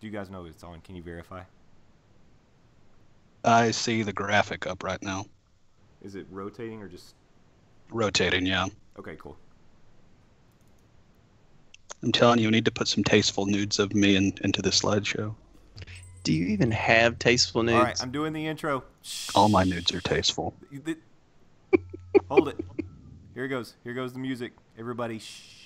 Do you guys know it's on? Can you verify? I see the graphic up right now. Is it rotating or just Rotating, yeah. okay? Cool. I'm telling you, we need to put some tasteful nudes of me into the slideshow. Do you even have tasteful nudes? All right, I'm doing the intro. Shh. All my nudes are tasteful. Hold it. Here it goes. Here goes the music. Everybody, shh.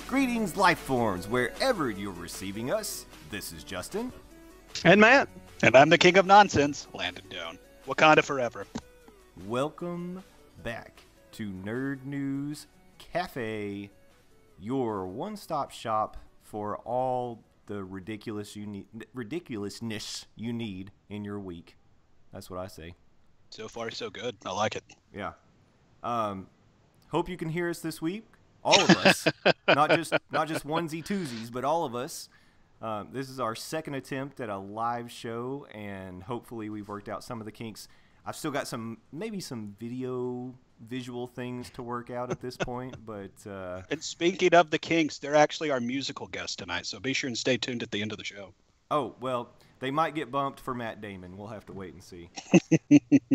Greetings, life forms, wherever you're receiving us. This is Justin. And Matt. And I'm the king of nonsense, Landon Doan. Wakanda forever. Welcome back to Nerd News Cafe, your one-stop shop for all the ridiculousness you need in your week. That's what I say. So far, so good. I like it. Yeah. Hope you can hear us this week. All of us, not just onesie twosies, but all of us. This is our second attempt at a live show, and hopefully we've worked out some of the kinks. I've still got maybe some visual things to work out at this point, but and speaking of the kinks, they're actually our musical guest tonight, so be sure and stay tuned at the end of the show. Oh, well, they might get bumped for Matt Damon. We'll have to wait and see.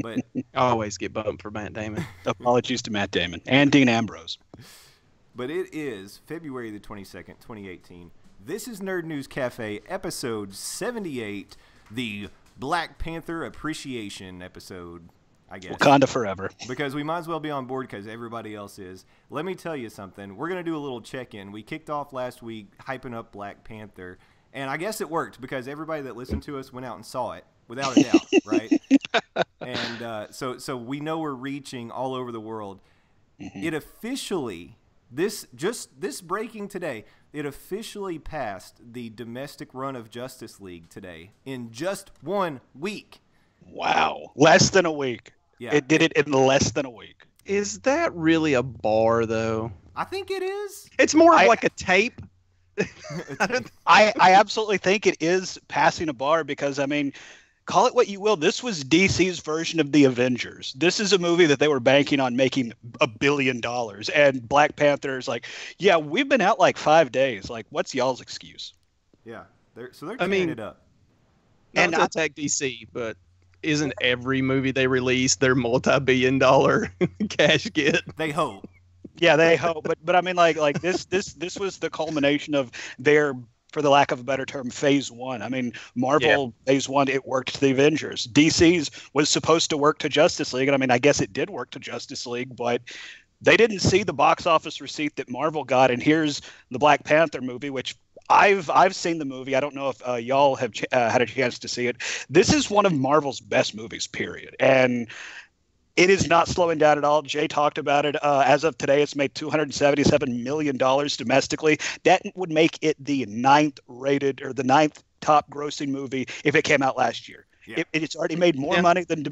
But always get bumped for Matt Damon. Apologies to Matt Damon and Dean Ambrose. But it is February the 22nd, 2018. This is Nerd News Cafe, episode 78, the Black Panther appreciation episode, I guess. Wakanda forever. Because we might as well be on board because everybody else is. Let me tell you something. We're going to do a little check-in. We kicked off last week hyping up Black Panther, and I guess it worked because everybody that listened to us went out and saw it, without a doubt, right? And so we know we're reaching all over the world. Mm-hmm. It officially... This breaking today, it officially passed the domestic run of Justice League today in just 1 week. Wow. Less than a week. Yeah. It did it in less than a week. Is that really a bar, though? I think it is. It's more of like a tape. I absolutely think it is passing a bar because, I mean, call it what you will. This was DC's version of the Avengers. This is a movie that they were banking on making $1 billion. And Black Panther is like, yeah, we've been out like 5 das. Like, what's y'all's excuse? Yeah. They're tearing it up. Not to attack DC, but isn't every movie they release their multi-billion-dollar cash get? They hope. Yeah, they hope. But I mean, like this was the culmination of their, for the lack of a better term, phase one. I mean, Marvel phase one, it worked to the Avengers. DC's was supposed to work to Justice League, and I mean, I guess it did work to Justice League, but they didn't see the box office receipt that Marvel got. And here's the Black Panther movie, which I've seen the movie. I don't know if y'all have had a chance to see it. This is one of Marvel's best movies, period. And it is not slowing down at all. Jay talked about it. As of today, it's made $277 million domestically. That would make it the ninth top grossing movie if it came out last year. Yeah. It's already made more money than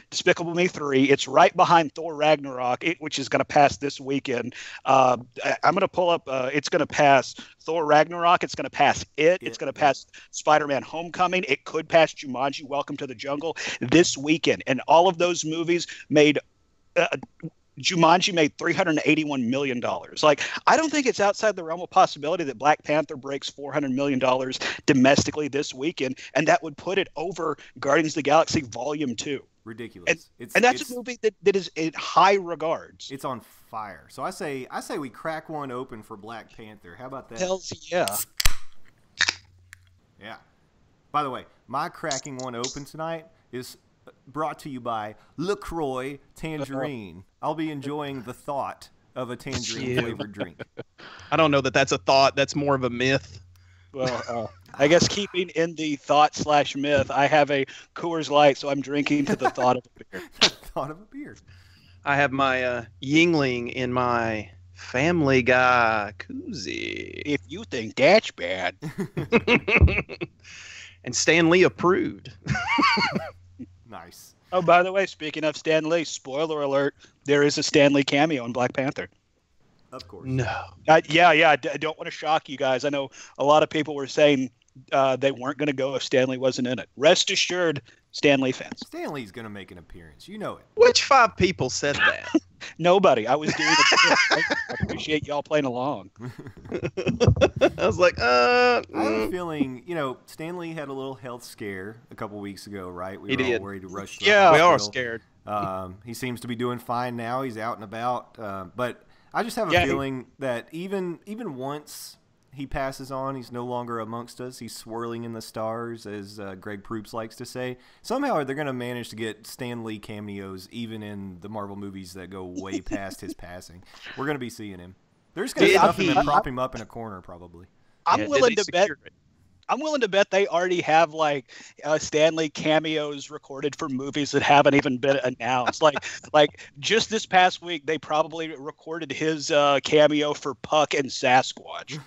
Despicable Me 3. It's right behind Thor Ragnarok, which is going to pass this weekend. I'm going to pull up. It's going to pass Thor Ragnarok. It's going to pass it. It's going to pass Spider-Man Homecoming. It could pass Jumanji, Welcome to the Jungle this weekend. And all of those movies made Jumanji made $381 million. Like, I don't think it's outside the realm of possibility that Black Panther breaks $400 million domestically this weekend, and that would put it over Guardians of the Galaxy Volume 2. Ridiculous. And that's a movie that is in high regards. It's on fire. So I say we crack one open for Black Panther. How about that? Hells yeah. Yeah. By the way, my cracking one open tonight is brought to you by LaCroix Tangerine. I'll be enjoying the thought of a tangerine-flavored drink. I don't know that that's a thought. That's more of a myth. Well, I guess keeping in the thought/myth, I have a Coors Light, so I'm drinking to the thought of a beer. thought of a beer. I have my Yingling in my Family Guy koozie. If you think that's bad. And Stan Lee approved. Nice. Oh, by the way, speaking of Stan Lee, spoiler alert, there is a Stan Lee cameo in Black Panther. Of course. No. Yeah, I don't want to shock you guys. I know a lot of people were saying they weren't going to go if Stan Lee wasn't in it. Rest assured, Stan Lee fans. Stan Lee's going to make an appearance. You know it. Which 5 people said that? Nobody. I was doing it. I appreciate y'all playing along. I was like, I have a feeling, Stan Lee had a little health scare a couple weeks ago, right? We He were all did. worried to rush to the Yeah. we are hospital. scared. He seems to be doing fine now. He's out and about. But I just have a Yeah, feeling that even once he passes on, he's no longer amongst us. He's swirling in the stars, as Greg Proops likes to say. Somehow they're going to manage to get Stan Lee cameos even in the Marvel movies that go way past his passing. We're going to be seeing him. They're just going to Did stuff him and he- prop him up in a corner, probably. I'm Yeah, willing did they to bet. secure it? I'm willing to bet they already have like Stan Lee cameos recorded for movies that haven't even been announced. like just this past week, they probably recorded his cameo for Puck and Sasquatch.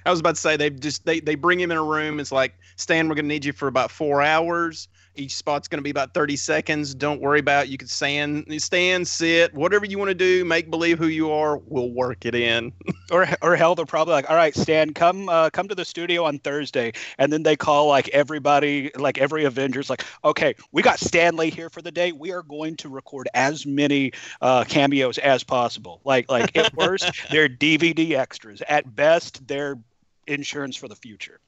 I was about to say they bring him in a room. It's like, Stan, we're going to need you for about 4 hours. Each spot's going to be about 30 seconds. Don't worry about it. You can stand, sit, whatever you want to do. Make believe who you are. We'll work it in. Or hell, they're probably like, all right, Stan, come to the studio on Thursday, and then they call like everybody, like every Avengers, like, okay, we got Stan Lee here for the day. We are going to record as many cameos as possible. Like at worst, they're DVD extras. At best, they're insurance for the future.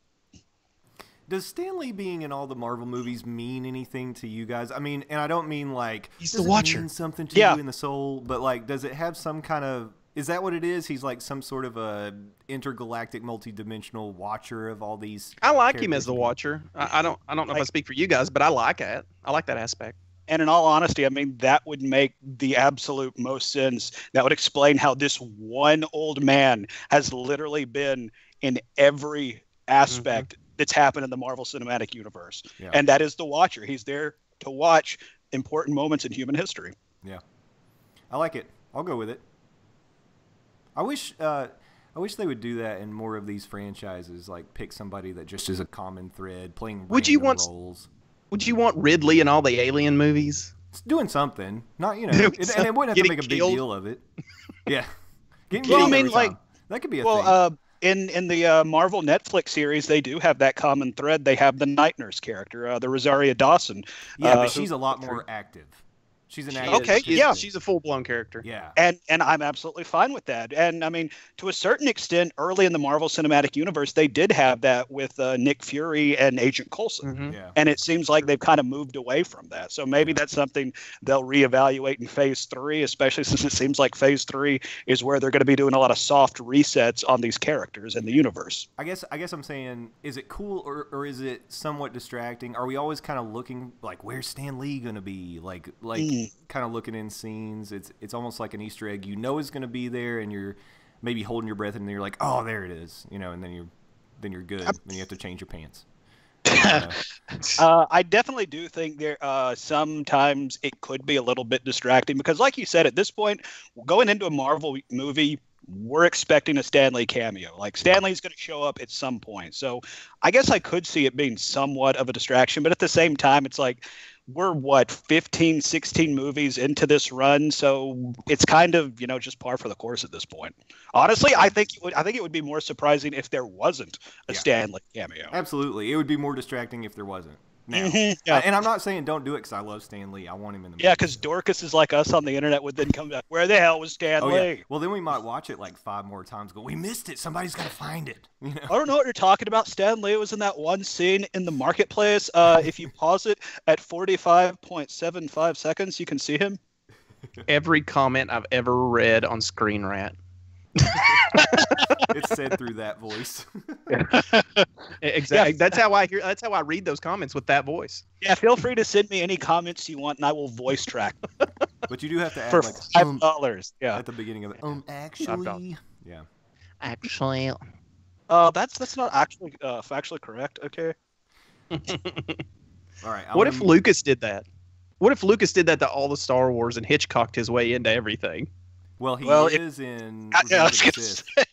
Does Stan Lee being in all the Marvel movies mean anything to you guys? I mean, and I don't mean like He's does the it Watcher. mean something to Yeah. you in the soul, but like, does it have some kind of? Is that what it is? He's like some sort of a intergalactic, multi-dimensional watcher of all these. I like him as characters the and- Watcher. I don't know if I Like- speak for you guys, but I like it. I like that aspect. And in all honesty, I mean, that would make the absolute most sense. That would explain how this one old man has literally been in every aspect that's happened in the Marvel Cinematic Universe. Yeah. And that is the Watcher. He's there to watch important moments in human history. I like it. I'll go with it. I wish they would do that in more of these franchises. Like pick somebody that just is a common thread, playing Would you random want- roles. Would you want Ridley in all the Alien movies? It's doing something, not Doing and it something. wouldn't have to Getting make a big killed. deal of it. Yeah. Getting Well, I killed mean, every like- time. That could be a thing. Well, in the Marvel Netflix series, they do have that common thread. They have the Night Nurse character, the Rosaria Dawson. Yeah, but who- she's a lot more active. She's an She active. is- Okay, she's- yeah. She's a full-blown character. Yeah. And I'm absolutely fine with that. And I mean, to a certain extent, early in the Marvel Cinematic Universe, they did have that with Nick Fury and Agent Coulson. Mhm. Yeah. And it seems like they've kind of moved away from that. So maybe that's something they'll reevaluate in Phase 3, especially since it seems like Phase 3 is where they're going to be doing a lot of soft resets on these characters in the universe. I guess I'm saying, is it cool or is it somewhat distracting? Are we always kind of looking like where's Stan Lee gonna be? Like kind of looking in scenes. It's almost like an Easter egg. You know it's gonna be there, and you're maybe holding your breath, and then you're like, oh, there it is. And then you're good. Then you have to change your pants. I definitely do think there sometimes it could be a little bit distracting because, like you said, at this point, going into a Marvel movie, we're expecting a Stan Lee cameo. Like Stan Lee's going to show up at some point. So I guess I could see it being somewhat of a distraction, but at the same time, it's like we're 15, 16 movies into this run, so it's kind of just par for the course at this point. Honestly, I think it would be more surprising if there wasn't a Yeah. Stan Lee cameo. Absolutely, it would be more distracting if there wasn't. Now, Mhm, yeah. and I'm not saying don't do it because I love Stan Lee. I want him in the movie. Yeah, because Dorcas is like us on the internet would then come back. Where the hell was Stan Oh Lee? yeah. Well, then we might watch it like 5 more times. Go, we missed it. Somebody's got to find it. I don't know what you're talking about. Stan Lee was in that one scene in the marketplace. If you pause it at 45.75 seconds, you can see him. Every comment I've ever read on Screen Rant. It's said through that voice. Exactly. That's how I read those comments with that voice. Yeah, feel free to send me any comments you want, and I will voice track them But you do have to add for like $5. Yeah, at the beginning of it. Actually, yeah. Actually, that's not actually factually correct. Okay. All right. what if Lucas did that? What if Lucas did that to all the Star Wars and Hitchcocked his way into everything? Well, he is in Yeah, I Revenge was of the gonna Sith. say.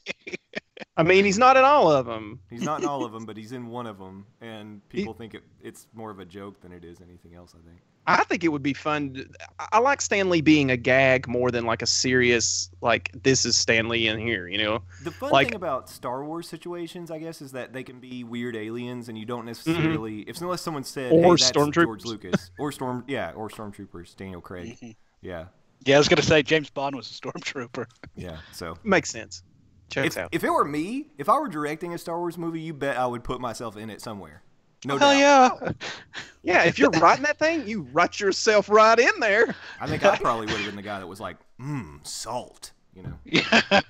I mean, he's not in all of them. He's not in all of them, but he's in one of them, and people think it's more of a joke than it is anything else, I think. I think it would be fun. I like Stan Lee being a gag more than like a serious, like, this is Stan Lee in here, you know? The fun Like- thing about Star Wars situations, I guess, is that they can be weird aliens, and you don't necessarily, unless someone said, Or hey, that's stormtroopers. George Lucas, or Stormtroopers, Daniel Craig. Yeah, Yeah, I was gonna say James Bond was a stormtrooper. yeah. So Makes sense. Checks out. if it were me, if I were directing a Star Wars movie, you bet I would put myself in it somewhere. No Hell doubt. yeah! Yeah, if you're writing that thing, you write yourself right in there. I think I probably would have been the guy that was like, salt. You know. Yeah,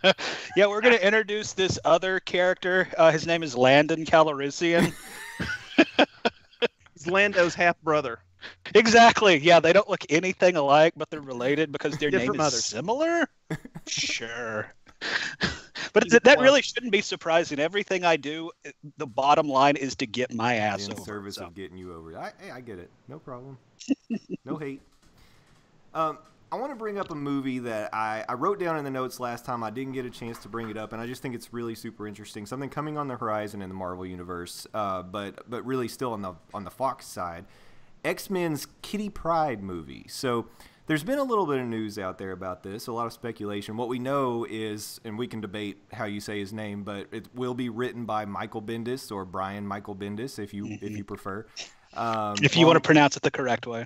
yeah. We're gonna introduce this other character. His name is Landon Calrissian. He's Lando's half brother. Exactly. Yeah, they don't look anything alike, but they're related because their Different name is mothers. similar. Sure. But He's a that plum. really shouldn't be surprising. Everything I do, the bottom line is to get my ass In over. service so. of getting you over. I get it. No problem. No hate. I want to bring up a movie that I wrote down in the notes last time. I didn't get a chance to bring it up, and I just think it's really super interesting. Something coming on the horizon in the Marvel universe, but really still on the Fox side. X-Men's Kitty Pryde movie. So there's been a little bit of news out there about this, a lot of speculation. What we know is, and we can debate how you say his name, but it will be written by Michael Bendis or Brian Michael Bendis, if you prefer. If you want to pronounce it the correct way.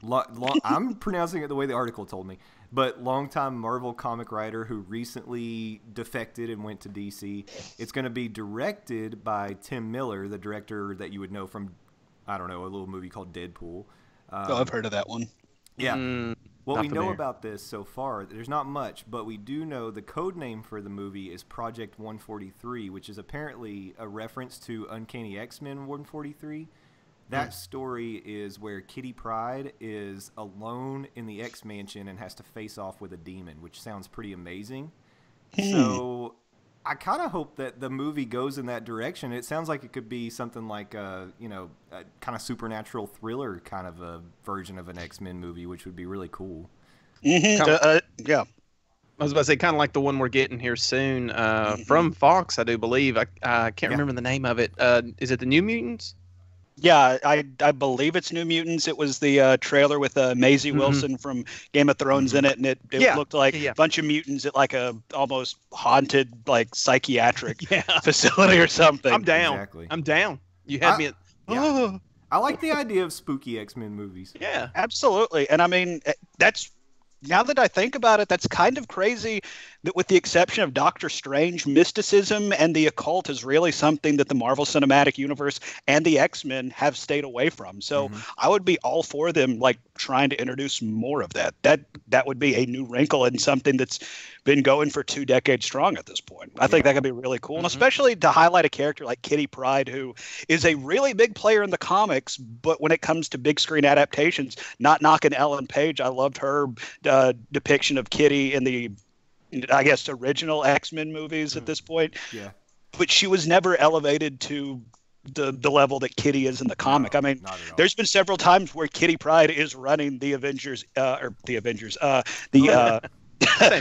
I'm pronouncing it the way the article told me. But longtime Marvel comic writer who recently defected and went to DC. It's going to be directed by Tim Miller, the director that you would know from, I don't know, a little movie called Deadpool. I've heard of that one. Yeah. What not we know familiar. about this so far, there's not much, but we do know the code name for the movie is Project 143, which is apparently a reference to Uncanny X-Men 143. That story is where Kitty Pryde is alone in the X-Mansion and has to face off with a demon, which sounds pretty amazing. So I kind of hope that the movie goes in that direction. It sounds like it could be something like a kind of supernatural thriller kind of a version of an X-Men movie, which would be really cool. Yeah. I was about to say, kind of like the one we're getting here soon from Fox, I do believe. I can't remember the name of it. Is it the New Mutants? Yeah, I believe it's New Mutants. It was the trailer with Maisie Wilson from Game of Thrones in it, and it Yeah. looked like Yeah. a bunch of mutants at like a almost haunted like psychiatric facility or something. I'm down. Exactly. I'm down. You had me at. Yeah. I like the idea of spooky X-Men movies. Yeah. Absolutely. And I mean, that's now that I think about it, that's kind of crazy that with the exception of Doctor Strange, mysticism and the occult is really something that the Marvel Cinematic Universe and the X-Men have stayed away from. So I would be all for them like trying to introduce more of that. That would be a new wrinkle and something that's been going for 2 decades strong at this point. I think that could be really cool. And especially to highlight a character like Kitty Pryde, who is a really big player in the comics, but when it comes to big screen adaptations, not knocking Ellen Page. I loved her depiction of Kitty in the, I guess, original X-Men movies at this point. Yeah. But she was never elevated to the level that Kitty is in the comic. I mean, not at all. there's been several times where Kitty Pryde is running the Avengers, Same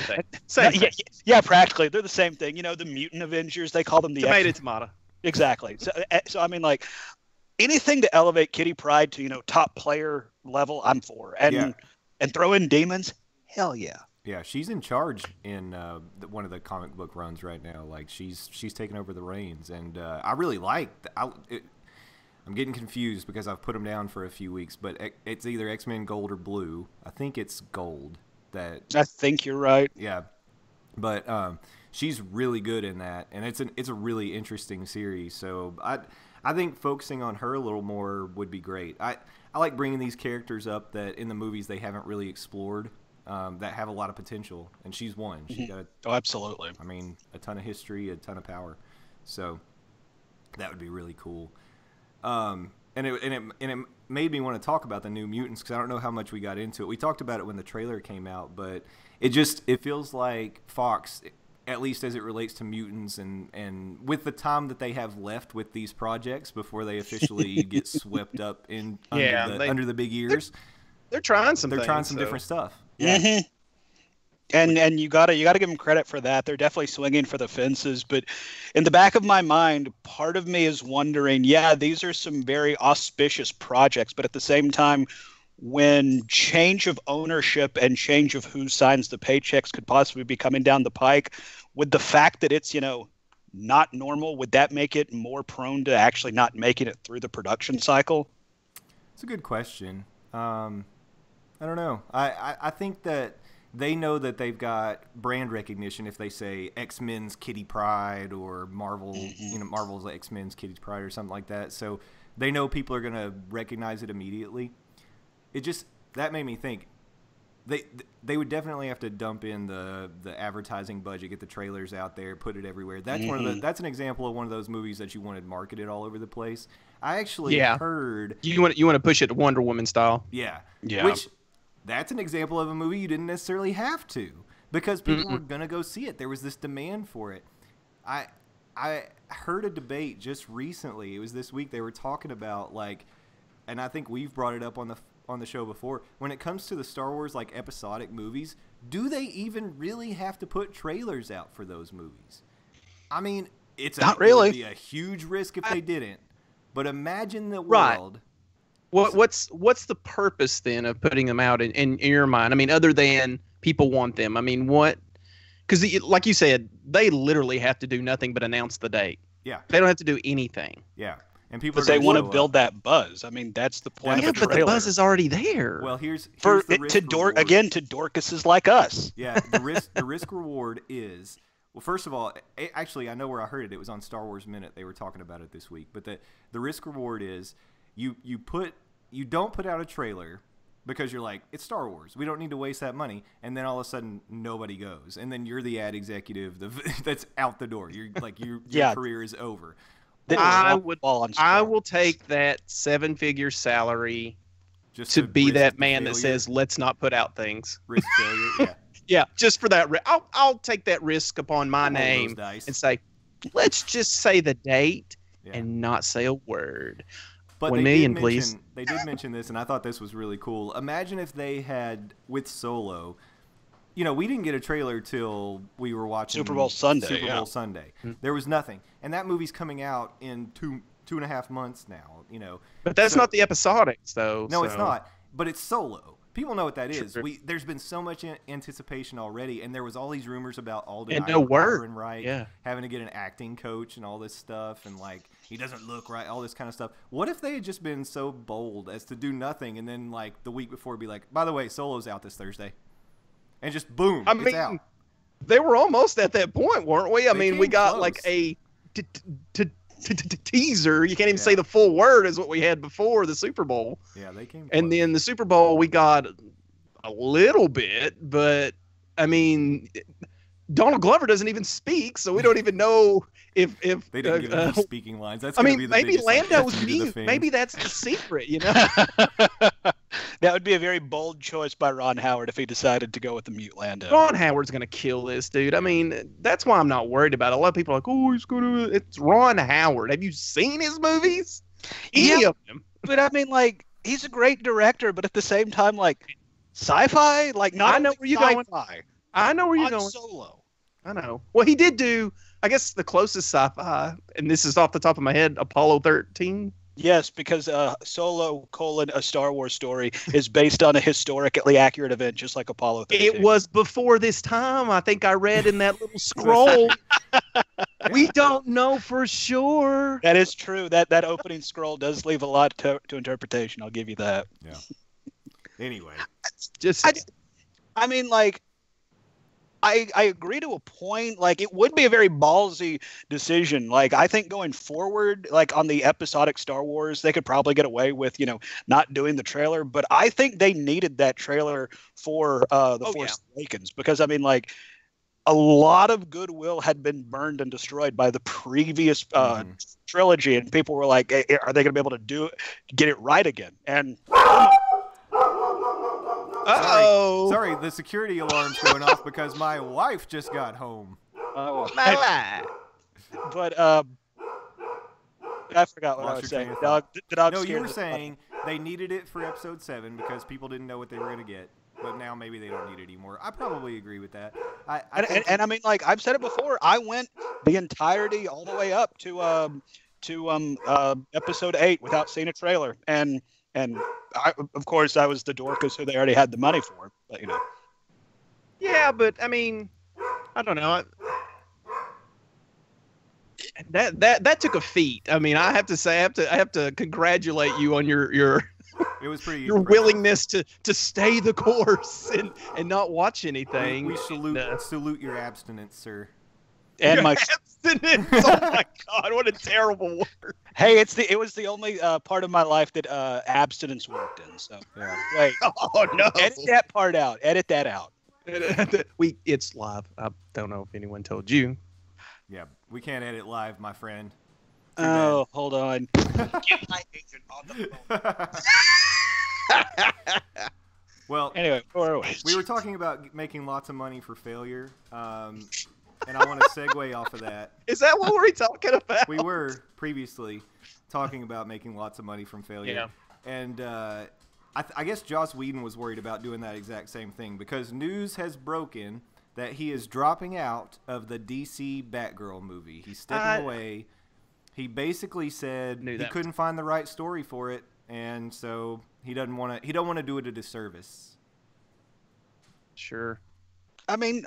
thing. Same thing. yeah, practically. They're the same thing. You know, the mutant Avengers, they call them the Tomato, X- tomato. Exactly. So I mean, like, anything to elevate Kitty Pryde to, top player level, I'm for. And throw in demons, hell yeah. Yeah, she's in charge in one of the comic book runs right now. Like she's taking over the reins, and I really like. I'm getting confused because I've put them down for a few weeks, but it's either X-Men Gold or Blue. I think it's Gold. I think you're right. Yeah, but she's really good in that, and it's a really interesting series. So I think focusing on her a little more would be great. I like bringing these characters up that in the movies they haven't really explored. That have a lot of potential, and she's one. She's got Absolutely. a ton of history, a ton of power. So that would be really cool. And it made me want to talk about the New Mutants because I don't know how much we got into it. We talked about it when the trailer came out, but it feels like Fox, at least as it relates to mutants and with the time that they have left with these projects before they officially get swept up under the big ears. they're trying some. They're things, trying some so. different stuff. Yeah. Mm-hmm. And you gotta give them credit for that. They're definitely swinging for the fences. But in the back of my mind, part of me is wondering, yeah, these are some very auspicious projects, but at the same time, when change of ownership and change of who signs the paychecks could possibly be coming down the pike, with the fact that it's, not normal, would that make it more prone to actually not making it through the production cycle? It's a good question. I don't know. I think that they know that they've got brand recognition if they say X-Men's Kitty Pryde or Marvel, Marvel's X-Men's Kitty Pryde or something like that. So they know people are going to recognize it immediately. That made me think they would definitely have to dump in the advertising budget, get the trailers out there, put it everywhere. That's that's an example of one of those movies that you wanted marketed all over the place. I actually heard you want to push it Wonder Woman style. Yeah. Which that's an example of a movie you didn't necessarily have to, because people were gonna go see it. There was this demand for it. I heard a debate just recently. It was this week. They were talking about and I think we've brought it up on the show before. When it comes to the Star Wars episodic movies, do they even really have to put trailers out for those movies? I mean, it would be a huge risk if they didn't. But imagine the world. What's the purpose then of putting them out in your mind? I mean, other than people want them. I mean, what? Because like you said, they literally have to do nothing but announce the date. Yeah. They don't have to do anything. Yeah. And people they want to build that buzz. I mean, that's the point of a trailer. But the buzz is already there. Well, here's to Dorcases like us. Yeah, the risk reward is, well, first of all, actually, I know where I heard it. It was on Star Wars Minute. They were talking about it this week. But the risk reward is you don't put out a trailer because you're like, it's Star Wars. We don't need to waste that money. And then all of a sudden, nobody goes. And then you're the ad executive that's out the door. You're your career is over. I will take that 7-figure salary just to be that man that says, let's not put out things. Risk failure, yeah. Yeah, just for that. I'll take that risk upon my name and say, let's just say the date and not say a word. But 1 million, please. They did mention this, and I thought this was really cool. Imagine if they had, with Solo, we didn't get a trailer till we were watching Super Bowl Sunday. Mm-hmm. There was nothing. And that movie's coming out in 2.5 months now, But that's not the episodics, though. No, it's not. But it's Solo. People know what that is. There's been so much anticipation already, and there was all these rumors about Alden Ehrenreich having to get an acting coach and all this stuff, and he doesn't look right, all this kind of stuff. What if they had just been so bold as to do nothing, and then the week before be like, by the way, Solo's out this Thursday, and just boom, it's out. They were almost at that point, weren't we? I mean, we got close. A teaser. You can't even say the full word is what we had before the Super Bowl. Yeah, they came close. And then the Super Bowl, we got a little bit, but I mean, Donald Glover doesn't even speak, so we don't even know if they didn't give him speaking lines. That's maybe Lando's mute. Maybe that's the secret, That would be a very bold choice by Ron Howard if he decided to go with the mute Lando. Ron Howard's going to kill this dude. I mean, that's why I'm not worried about it. A lot of people are like, oh, he's going to... It's Ron Howard. Have you seen his movies? Any of them? But I mean, he's a great director, but at the same time, sci-fi? Not I know where you're going. I know where you're going. Solo. I know. Well, he did do, I guess, the closest sci-fi, and this is off the top of my head, Apollo 13. Yes, because Solo: A Star Wars Story is based on a historically accurate event, just like Apollo 13. It was before this time. I think I read in that little scroll. We don't know for sure. That is true. That opening scroll does leave a lot to interpretation. I'll give you that. Yeah. Anyway, I mean, I agree to a point. It would be a very ballsy decision. I think going forward, on the episodic Star Wars, they could probably get away with, not doing the trailer. But I think they needed that trailer for The Force Awakens. Because, I mean, a lot of goodwill had been burned and destroyed by the previous trilogy. And people were like, hey, are they going to be able to get it right again? And... Sorry, the security alarm's going off because my wife just got home. Oh, my But I forgot what I was saying. The dog no, you were saying they needed it for episode 7 because people didn't know what they were going to get. But now maybe they don't need it anymore. I probably agree with that. And I mean, like I've said it before, I went the entirety all the way up to episode 8 without seeing a trailer, and of course I was the dorcas who they already had the money for. But you know. Yeah, but I mean, I don't know. That took a feat. I mean, I have to say, I have to congratulate you on your it was pretty your impressive. willingness to stay the course and not watch anything. We salute your abstinence, sir. And Your my abstinence. Oh my God, what a terrible word. hey, it was the only part of my life that abstinence worked in. So Yeah. wait, Oh no. edit that part out. Edit that out. It's live. I don't know if anyone told you. Yeah, we can't edit live, my friend. Oh, hold on. Get my agent on the phone. Well, Anyway, where are we? we were talking about making lots of money for failure, and I want to segue off of that. Is that what we're talking about? We were previously talking about making lots of money from failure. Yeah. And I guess Joss Whedon was worried about doing that exact same thing because news has broken that he is dropping out of the DC Batgirl movie. He's stepping away. He basically said he couldn't find the right story for it, and so he don't want to do it a disservice. Sure. I mean,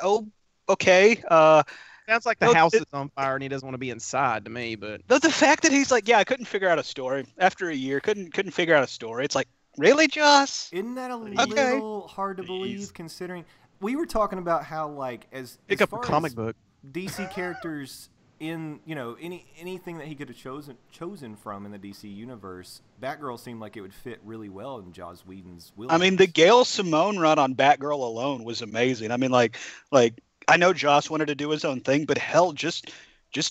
okay. Sounds like the No, house is on fire and he doesn't want to be inside to me, but The fact that he's like, yeah, I couldn't figure out a story after a year. Couldn't figure out a story. It's like, really, Joss? Isn't that a Okay. little hard to believe considering we were talking about how like pick as up a far comic as book. DC characters in anything that he could have chosen from in the DC universe, Batgirl seemed like it would fit really well in Joss Whedon's wheelhouse. I mean, the Gail Simone run on Batgirl alone was amazing. I mean, like I know Joss wanted to do his own thing, but hell, just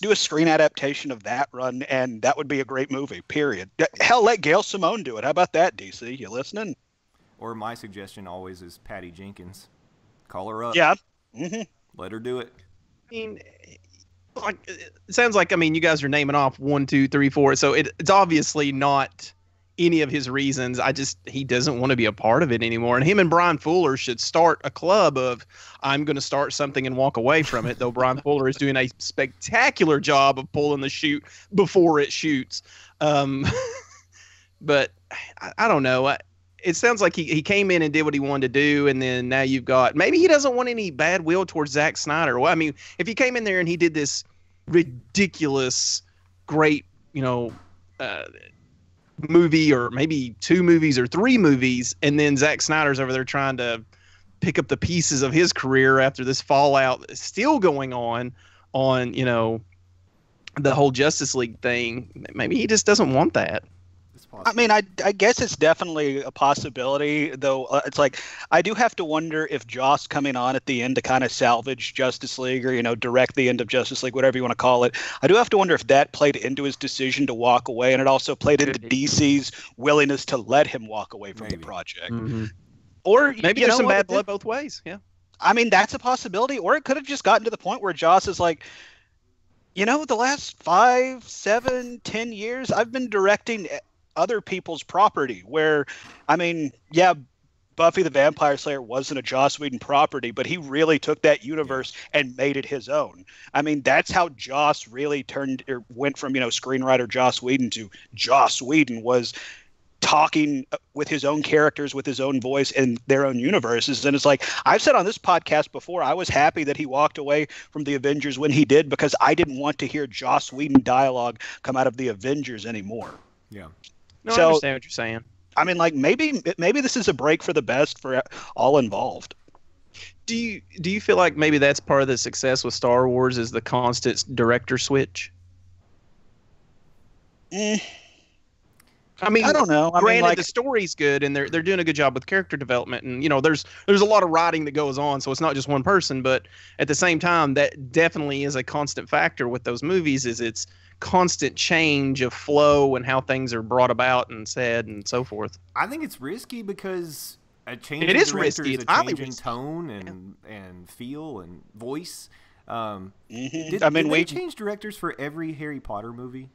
do a screen adaptation of that run, and that would be a great movie. Period. Hell, let Gail Simone do it. How about that, DC? You listening? Or my suggestion always is Patty Jenkins. Call her up. Yeah. Mm-hmm. Let her do it. I mean, like it sounds like you guys are naming off 1, 2, 3, 4. So it's obviously not any of his reasons. He doesn't want to be a part of it anymore. And him and Brian Fuller should start a club of I'm going to start something and walk away from it. Though Brian Fuller is doing a spectacular job of pulling the chute before it shoots. But I don't know. It sounds like he came in and did what he wanted to do, and then now you've got maybe he doesn't want any bad will towards Zack Snyder. Well, I mean, if he came in there and he did this ridiculous, great, movie, or maybe 2 movies or 3 movies, and then Zack Snyder's over there trying to pick up the pieces of his career after this fallout is still going on the whole Justice League thing. Maybe he just doesn't want that. I mean, I guess it's definitely a possibility, though. It's like I do have to wonder if Joss coming on at the end to kind of salvage Justice League, or direct the end of Justice League, whatever you want to call it. I do have to wonder if that played into his decision to walk away, and it also played into DC's willingness to let him walk away from the project. Mm-hmm. Or maybe there's some bad blood both ways. Yeah. I mean, that's a possibility. Or it could have just gotten to the point where Joss is like, the last 5, 7, 10 years, I've been directing other people's property where, I mean, yeah, Buffy the Vampire Slayer wasn't a Joss Whedon property, but he really took that universe and made it his own. I mean, that's how Joss really went from, screenwriter Joss Whedon to Joss Whedon, was talking with his own characters, with his own voice in their own universes. And it's like, I've said on this podcast before, I was happy that he walked away from the Avengers when he did, because I didn't want to hear Joss Whedon dialogue come out of the Avengers anymore. Yeah. No, I understand what you're saying. I mean, like, maybe this is a break for the best for all involved. Do you feel like maybe that's part of the success with Star Wars, is the constant director switch? I mean, I don't know. Granted, the story's good, and they're doing a good job with character development, and there's a lot of writing that goes on, so it's not just one person. But at the same time, that definitely is a constant factor with those movies. Is it's constant change of flow and how things are brought about and said and so forth. I think it's risky because a change it in is director risky. is It's a highly change in risky. tone and feel and voice. Mm-hmm. Did they change directors for every Harry Potter movie?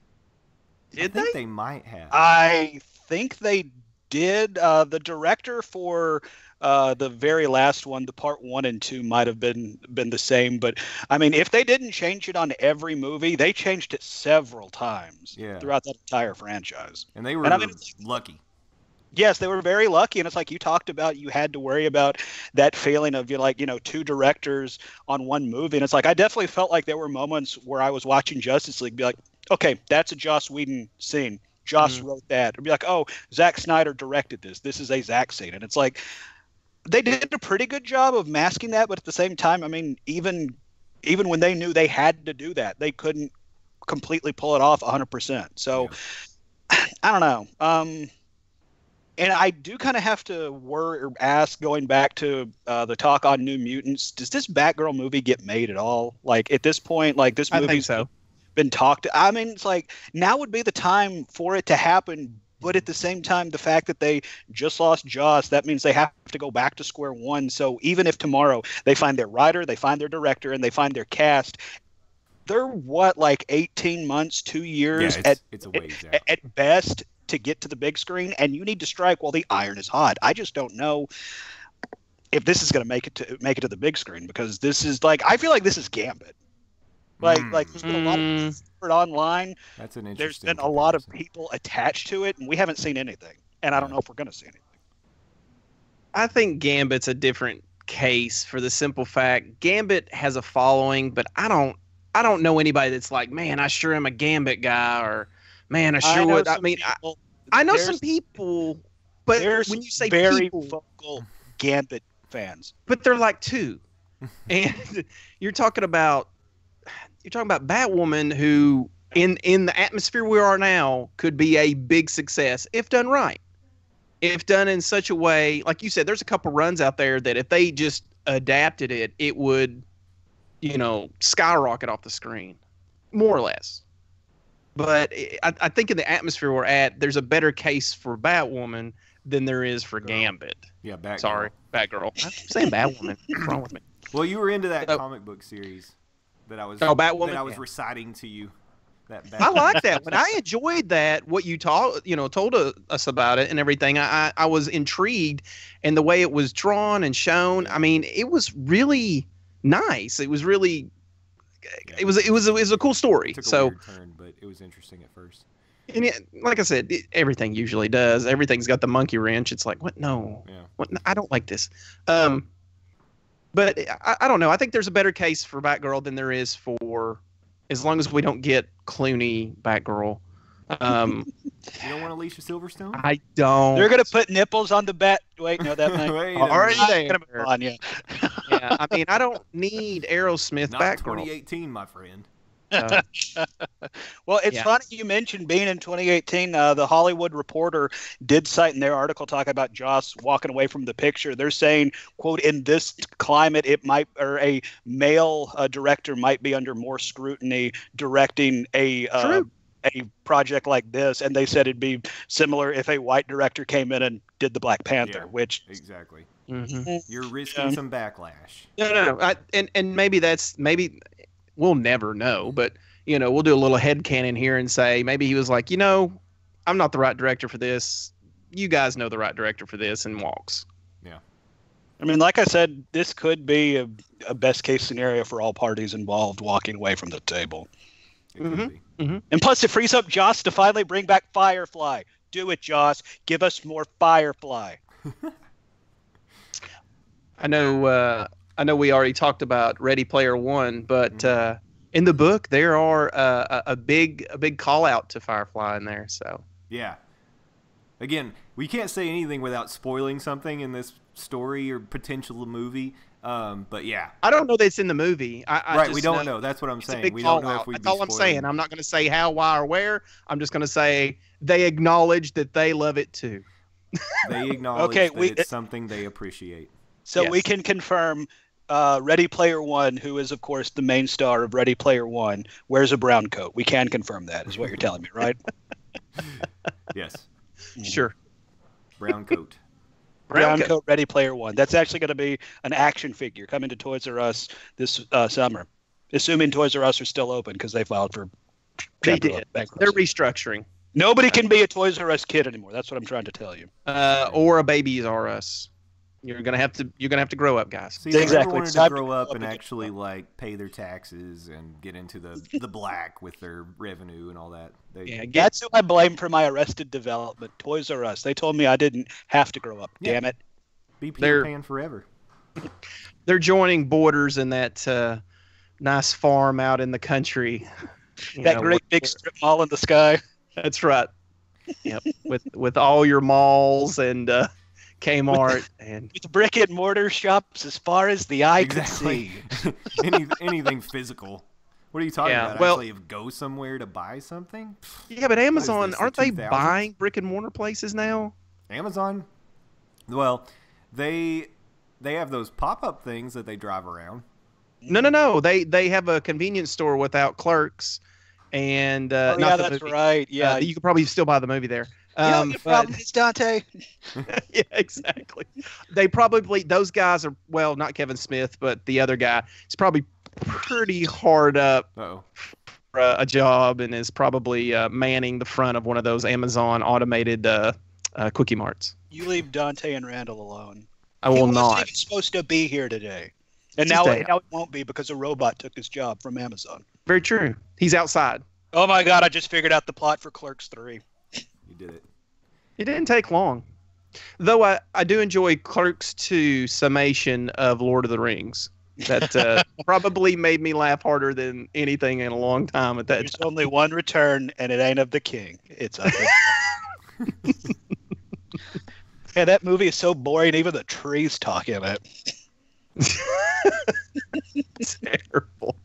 I think they might have. I think they did. The director for the very last one, the part 1 and 2, might have been the same. But I mean, if they didn't change it on every movie, they changed it several times throughout that entire franchise. And they were lucky. Yes, they were very lucky. And it's like you talked about, you had to worry about that feeling of, two directors on one movie. And it's like, I definitely felt like there were moments where I was watching Justice League, be like, okay, that's a Joss Whedon scene. Joss wrote that. Or be like, oh, Zack Snyder directed this. This is a Zack scene. And it's like, they did a pretty good job of masking that. But at the same time, I mean, even when they knew they had to do that, they couldn't completely pull it off 100%. So I don't know. And I do kind of have to worry or ask, going back to the talk on New Mutants, does this Batgirl movie get made at all? Like, at this point, like, this movie's been talked. I mean, it's like, now would be the time for it to happen. But at the same time, the fact that they just lost Joss, that means they have to go back to square one. So even if tomorrow they find their writer, they find their director, and they find their cast, they're like 18 months, 2 years it's a ways out. At best to get to the big screen, and you need to strike while the iron is hot. I just don't know if this is going to make it to the big screen, because this is like, I feel like this is Gambit. Like there's been a lot of support online. That's an interesting. There's been a lot of people attached to it, and we haven't seen anything. And I don't know if we're going to see anything. I think Gambit's a different case for the simple fact Gambit has a following, but I don't know anybody that's like, man, I sure am a Gambit guy, or man, I sure would. I mean, I know some people, but when you say very people, vocal Gambit fans, but they're like two, and you're talking about Batwoman, who in the atmosphere we are now could be a big success if done right. If done in such a way, like you said, there's a couple runs out there that if they just adapted it, it would, skyrocket off the screen, more or less. But I think in the atmosphere we're at, there's a better case for Batwoman than there is for Gambit. Yeah, Batgirl. Sorry, Batgirl. I'm saying Batwoman. What's wrong with me? Well, you were into that comic book series that I was Batwoman? That I was reciting to you. I like that one. I enjoyed that. What you told us about it and everything. I was intrigued, and the way it was drawn and shown. I mean, it was really nice. It was really. It was a cool story. It took a weird turn, but it was interesting at first. And like I said, everything usually does. Everything's got the monkey wrench. It's like, what? No, what? No, I don't like this. But I don't know. I think there's a better case for Batgirl than there is for, as long as we don't get Clooney Batgirl. You don't want Alicia Silverstone? I don't. They're gonna put nipples on the bat. Wait, no, that might already there. On, yeah. Yeah, I mean, I don't need Aerosmith Not Batgirl. 2018, my friend. Well, it's funny you mentioned being in 2018. The Hollywood Reporter did cite in their article talking about Joss walking away from the picture. They're saying, quote, in this climate, a male director might be under more scrutiny directing a project like this. And they said it'd be similar if a white director came in and did the Black Panther, which exactly. Mm-hmm. You're risking some backlash. No. And maybe we'll never know, but we'll do a little headcanon here and say maybe he was like, I'm not the right director for this. You guys know the right director for this, and walks. Yeah. I mean, like I said, this could be a best case scenario for all parties involved walking away from the table. It could be. Mm-hmm. And plus, it frees up Joss to finally bring back Firefly. Do it, Joss. Give us more Firefly. I know we already talked about Ready Player One, but in the book there are a big call out to Firefly in there. So yeah, again, we can't say anything without spoiling something in this story or potential movie. But yeah, I don't know that it's in the movie. We don't know. That's what I'm saying. We don't know if if we. That's all I'm saying. I'm not going to say how, why, or where. I'm just going to say they acknowledge that they love it too. They acknowledge that it's something they appreciate. So we can confirm Ready Player One, who is, of course, the main star of Ready Player One, wears a brown coat. We can confirm that, is what you're telling me, right? Yes. Sure. Brown coat. Brown coat, Ready Player One. That's actually going to be an action figure coming to Toys R Us this summer, assuming Toys R Us are still open because they filed for. They did. They're restructuring. Nobody can be a Toys R Us kid anymore. That's what I'm trying to tell you. Or a Babies R Us. You're gonna have to grow up, guys. See, they Exactly. wanted It's to time grow to up grow and up and actually get like pay their taxes and get into the black with their revenue and all that. Yeah, That's who I blame for my Arrested Development. Toys R Us. They told me I didn't have to grow up. Yeah. Damn it. be Peter Pan forever. they're joining Borders in that nice farm out in the country. That great big strip mall in the sky. That's right. Yep, with all your malls and Kmart and With brick and mortar shops as far as the eye can see. Anything physical. What are you talking about? well- Actually, go somewhere to buy something? yeah, but Amazon this, aren't the they 2000s? buying brick and mortar places now? Amazon? Well, they have those pop-up things that they drive around. No. They have a convenience store without clerks, and Oh, not yeah, the that's movie. right. Yeah. You could probably still buy the movie there. You know what your But problem is, Dante? yeah, exactly. They probably those guys are not Kevin Smith, but the other guy is probably pretty hard up Uh-oh. for a job and is probably manning the front of one of those Amazon automated Quickie Marts. You leave Dante and Randall alone. I He will wasn't not. even supposed to be here today. And He's now dead. it won't be because a robot took his job from Amazon. Very true. He's outside. Oh my God, I just figured out the plot for Clerks 3. You did it. It didn't take long. Though I do enjoy Clerks 2 summation of Lord of the Rings. That probably made me laugh harder than anything in a long time at that There's time. only one return, and it ain't of the king. It's of the Yeah, that movie is so boring, even the trees talk in it. Terrible.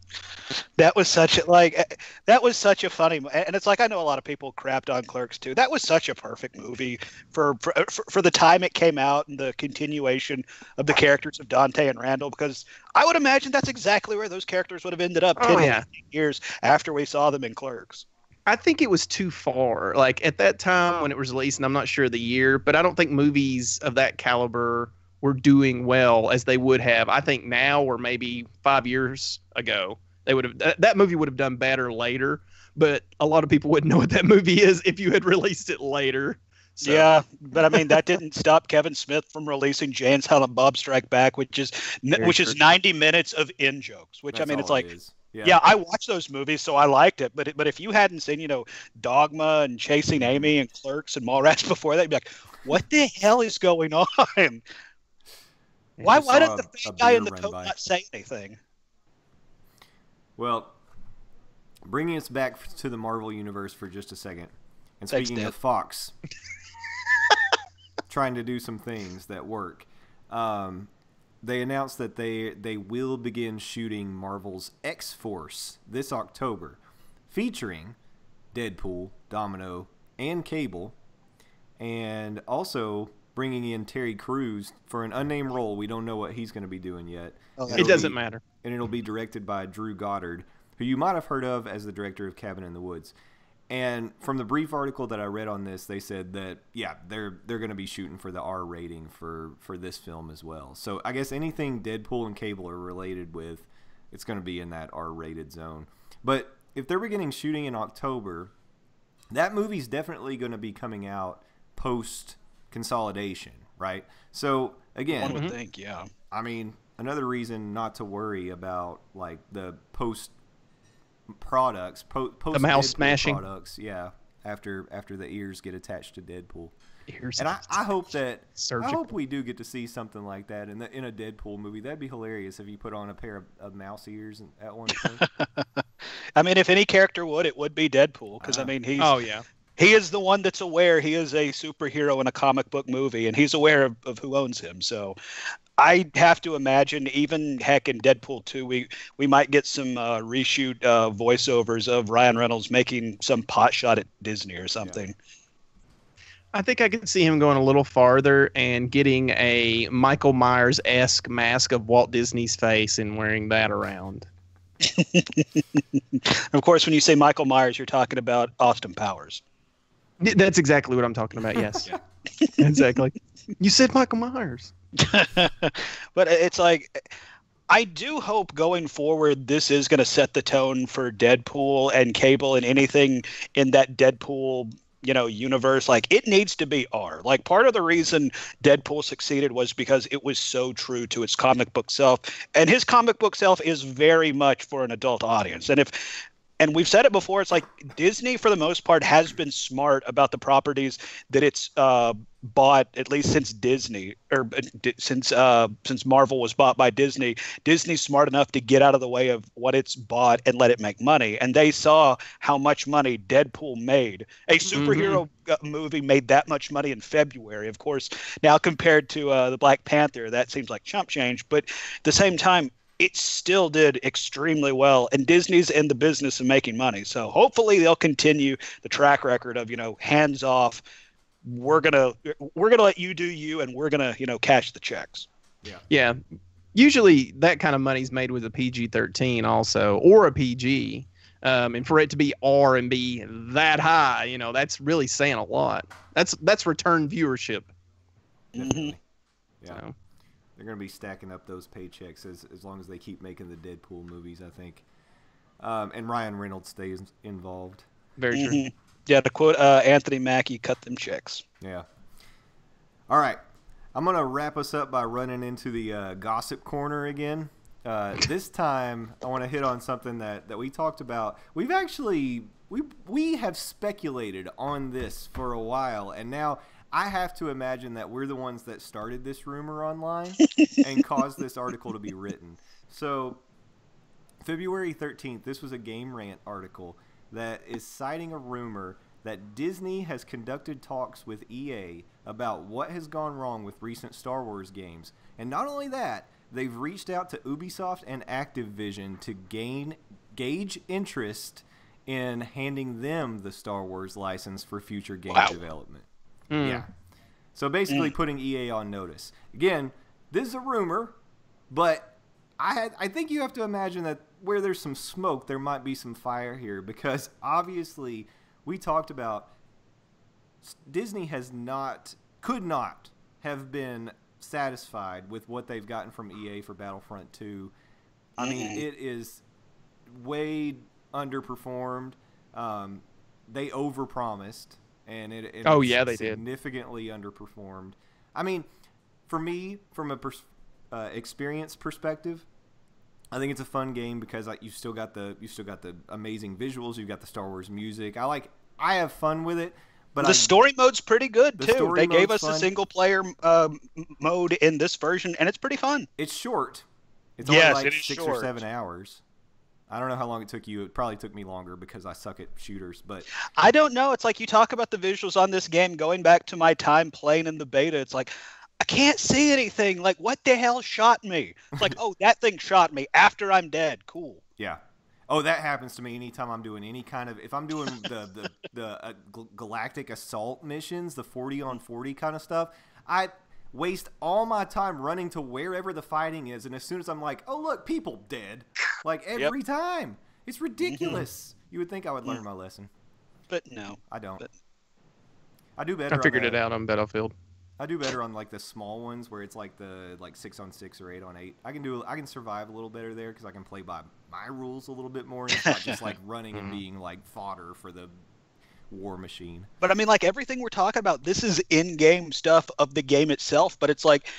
That was such a funny, and it's like I know a lot of people crapped on Clerks too. That was such a perfect movie for the time it came out and the continuation of the characters of Dante and Randall. Because I would imagine that's exactly where those characters would have ended up 10 Oh, yeah. years after we saw them in Clerks. I think it was too far. Like at that time when it was released, and I'm not sure the year, but I don't think movies of that caliber were doing well as they would have. I think now or maybe 5 years ago, they would have that movie would have done better later. But a lot of people wouldn't know what that movie is if you had released it later. So, Yeah, but I mean that didn't stop Kevin Smith from releasing Jay and Silent Bob Strike Back, which is true. 90 minutes of in jokes. Which That's I mean, it's all like. it is. Yeah, I watched those movies, so I liked it. But if you hadn't seen, Dogma and Chasing Amy and Clerks and Mallrats before that, you'd be like, what the hell is going on? Why saw did the a fake guy in beer the run coat by. not say anything? Well, bringing us back to the Marvel Universe for just a second. And Thanks, speaking Dad. of Fox, trying to do some things that work. They announced that they will begin shooting Marvel's X-Force this October, featuring Deadpool, Domino, and Cable, and also bringing in Terry Crews for an unnamed role. We don't know what he's going to be doing yet. Oh, And it it'll doesn't be- matter. And it'll be directed by Drew Goddard, who you might have heard of as the director of Cabin in the Woods. And from the brief article that I read on this, they said that they're going to be shooting for the R rating for this film as well. So I guess anything Deadpool and Cable are related with, it's going to be in that R rated zone. But if they're beginning shooting in October, that movie's definitely going to be coming out post consolidation, right? So again, One would think, yeah. I mean, another reason not to worry about like the post products, post The mouse Deadpool smashing. products, after the ears get attached to Deadpool. Here's And I hope that Surgical. I hope we do get to see something like that in a Deadpool movie. That'd be hilarious if you put on a pair of mouse ears at one point. I mean, if any character would, it would be Deadpool. Because, I mean, yeah. he is the one that's aware he is a superhero in a comic book movie, and he's aware of who owns him. So I have to imagine, even heck in Deadpool 2, we might get some reshoot voiceovers of Ryan Reynolds making some pot shot at Disney or something. I think I could see him going a little farther and getting a Michael Myers-esque mask of Walt Disney's face and wearing that around. Of course, when you say Michael Myers, you're talking about Austin Powers. That's exactly what I'm talking about, yes. Exactly. You said Michael Myers. But it's like, I do hope going forward this is going to set the tone for Deadpool and Cable and anything in that Deadpool universe, like it needs to be R. Like part of the reason Deadpool succeeded was because it was so true to its comic book self, and his comic book self is very much for an adult audience. And we've said it before, it's like Disney, for the most part, has been smart about the properties that it's bought, at least since Disney, or since Marvel was bought by Disney. Disney's smart enough to get out of the way of what it's bought and let it make money. And they saw how much money Deadpool made. A superhero movie made that much money in February. Of course, now compared to the Black Panther, that seems like chump change. But at the same time, it still did extremely well, and Disney's in the business of making money. So hopefully they'll continue the track record of, hands off. We're gonna let you do you, and we're gonna, cash the checks. Yeah. Usually that kind of money's made with a PG-13 also, or a PG. And for it to be R and be that high, that's really saying a lot. That's return viewership. Definitely. Yeah. So. They're going to be stacking up those paychecks as long as they keep making the Deadpool movies, I think. And Ryan Reynolds stays involved. Very true. Yeah, to quote Anthony Mackie, cut them checks. Yeah. All right. I'm going to wrap us up by running into the gossip corner again. This time, I want to hit on something that we talked about. We've actually we have speculated on this for a while, and now I have to imagine that we're the ones that started this rumor online and caused this article to be written. So, February 13th, this was a Game Rant article that is citing a rumor that Disney has conducted talks with EA about what has gone wrong with recent Star Wars games. And not only that, they've reached out to Ubisoft and Activision to gauge interest in handing them the Star Wars license for future game development. Yeah. So basically putting EA on notice. Again, this is a rumor, but I think you have to imagine that where there's some smoke, there might be some fire here, because obviously we talked about Disney could not have been satisfied with what they've gotten from EA for Battlefront 2. I mean, it is way underperformed. They overpromised. And it they significantly underperformed. I mean, for me, from a experience perspective, I think it's a fun game because you still got the amazing visuals. You've got the Star Wars music. I have fun with it. But the story mode's pretty good too. They gave us a single player mode in this version, and it's pretty fun. It's short. It's only like 6 or 7 hours. I don't know how long it took you. It probably took me longer because I suck at shooters. But I don't know. It's like you talk about the visuals on this game. Going back to my time playing in the beta, it's like I can't see anything. Like, what the hell shot me? It's like, oh, that thing shot me after I'm dead. Cool. Yeah. Oh, that happens to me anytime I'm doing any kind of – if I'm doing the Galactic Assault missions, the 40-on-40 kind of stuff, I waste all my time running to wherever the fighting is, and as soon as I'm like, oh, look, people dead, like every time. It's ridiculous. You would think I would learn my lesson. But no. I don't. I do better. I figured it out on Battlefield. I do better on like the small ones where it's like the 6-on-6 or 8-on-8. I can survive a little better there because I can play by my rules a little bit more. And it's not just like running and being like fodder for the war machine. But I mean, like everything we're talking about, this is in-game stuff of the game itself. But it's like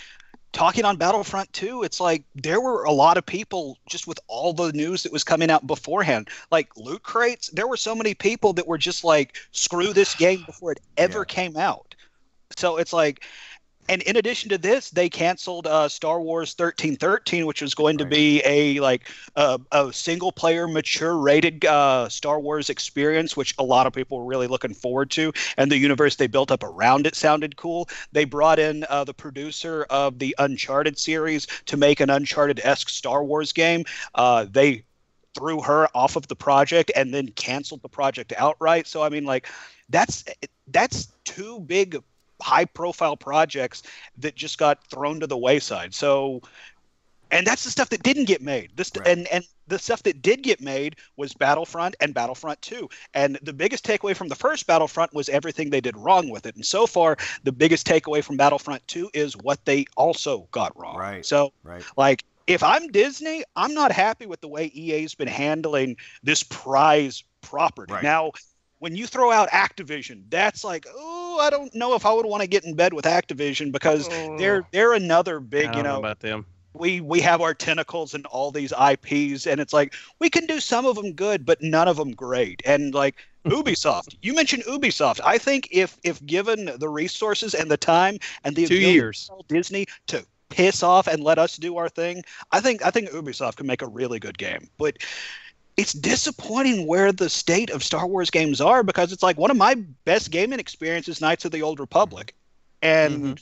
talking on Battlefront 2, it's like there were a lot of people just with all the news that was coming out beforehand, like loot crates. There were so many people that were just like, screw this game before it ever came out. So it's like, and in addition to this, they canceled Star Wars 1313, which was going to be a single player, mature rated Star Wars experience, which a lot of people were really looking forward to. And the universe they built up around it sounded cool. They brought in the producer of the Uncharted series to make an Uncharted-esque Star Wars game. They threw her off of the project and then canceled the project outright. So, I mean, like, that's two big high-profile projects that just got thrown to the wayside. So, and that's the stuff that didn't get made. And the stuff that did get made was Battlefront and Battlefront 2. And the biggest takeaway from the first Battlefront was everything they did wrong with it. And so far, the biggest takeaway from Battlefront 2 is what they also got wrong. Right. So, like, if I'm Disney, I'm not happy with the way EA's been handling this prize property. Right. Now, when you throw out Activision, that's like, oh, I don't know if I would want to get in bed with Activision because they're another big, I don't know about them. We have our tentacles in all these IPs, and it's like we can do some of them good, but none of them great. And like Ubisoft, you mentioned Ubisoft. I think if given the resources and the time and the 2 years, Disney to piss off and let us do our thing, I think Ubisoft can make a really good game. But it's disappointing where the state of Star Wars games are, because it's like one of my best gaming experiences, Knights of the Old Republic, and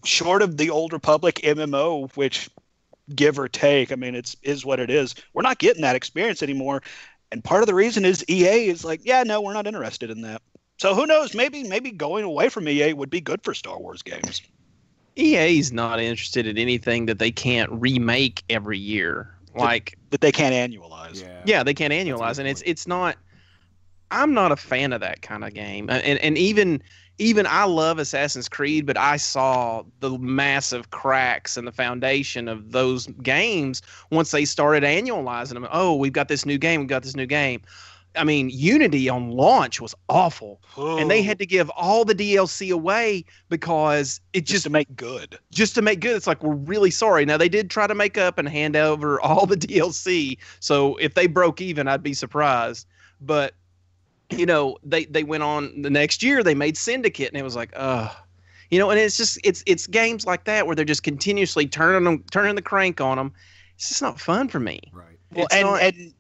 short of the Old Republic MMO, which give or take, I mean, is what it is. We're not getting that experience anymore, and part of the reason is EA is like, yeah, no, we're not interested in that. So who knows? Maybe going away from EA would be good for Star Wars games. EA's not interested in anything that they can't remake every year. Like that they can't annualize. Yeah, they can't annualize, and it's not. I'm not a fan of that kind of game, and even I love Assassin's Creed, but I saw the massive cracks in the foundation of those games once they started annualizing them. Oh, we've got this new game. I mean, Unity on launch was awful, and they had to give all the DLC away because it just to make good. It's like, we're really sorry. Now, they did try to make up and hand over all the DLC, so if they broke even, I'd be surprised. But they went on the next year. They made Syndicate, and it was like, and it's just it's games like that where they're just continuously turning the crank on them. It's just not fun for me. Right. Well, and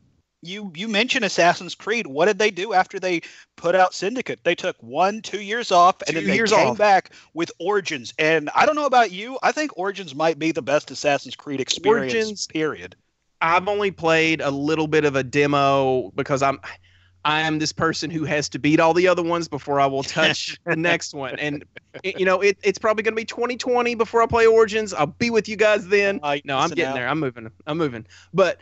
you mentioned Assassin's Creed. What did they do after they put out Syndicate? They took 1-2 years off, and then they came back with Origins. And I don't know about you, I think Origins might be the best Assassin's Creed experience. Origins, period. I've only played a little bit of a demo because I am this person who has to beat all the other ones before I will touch the next one. And it's probably going to be 2020 before I play Origins. I'll be with you guys then. No, I'm getting there. I'm moving. But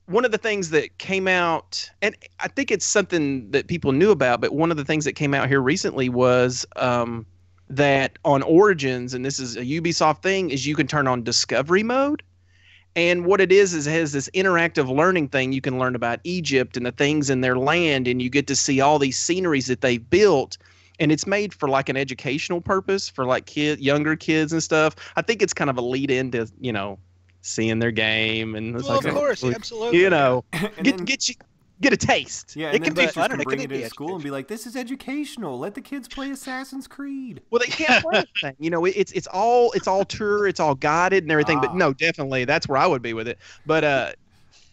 one of the things that came out, and I think it's something that people knew about, but one of the things that came out here recently was that on Origins, and this is a Ubisoft thing, is you can turn on Discovery mode. And what it is it has this interactive learning thing. You can learn about Egypt and the things in their land, and you get to see all these sceneries that they've built. And it's made for like an educational purpose for like younger kids and stuff. I think it's kind of a lead into, seeing their game, and it's of course, absolutely. Get a taste. Yeah, it can be fun, and it bring can it be in school and be like, "This is educational. Let the kids play Assassin's Creed." Well, they can't play anything. It's all tour, it's all guided and everything. But no, definitely that's where I would be with it. But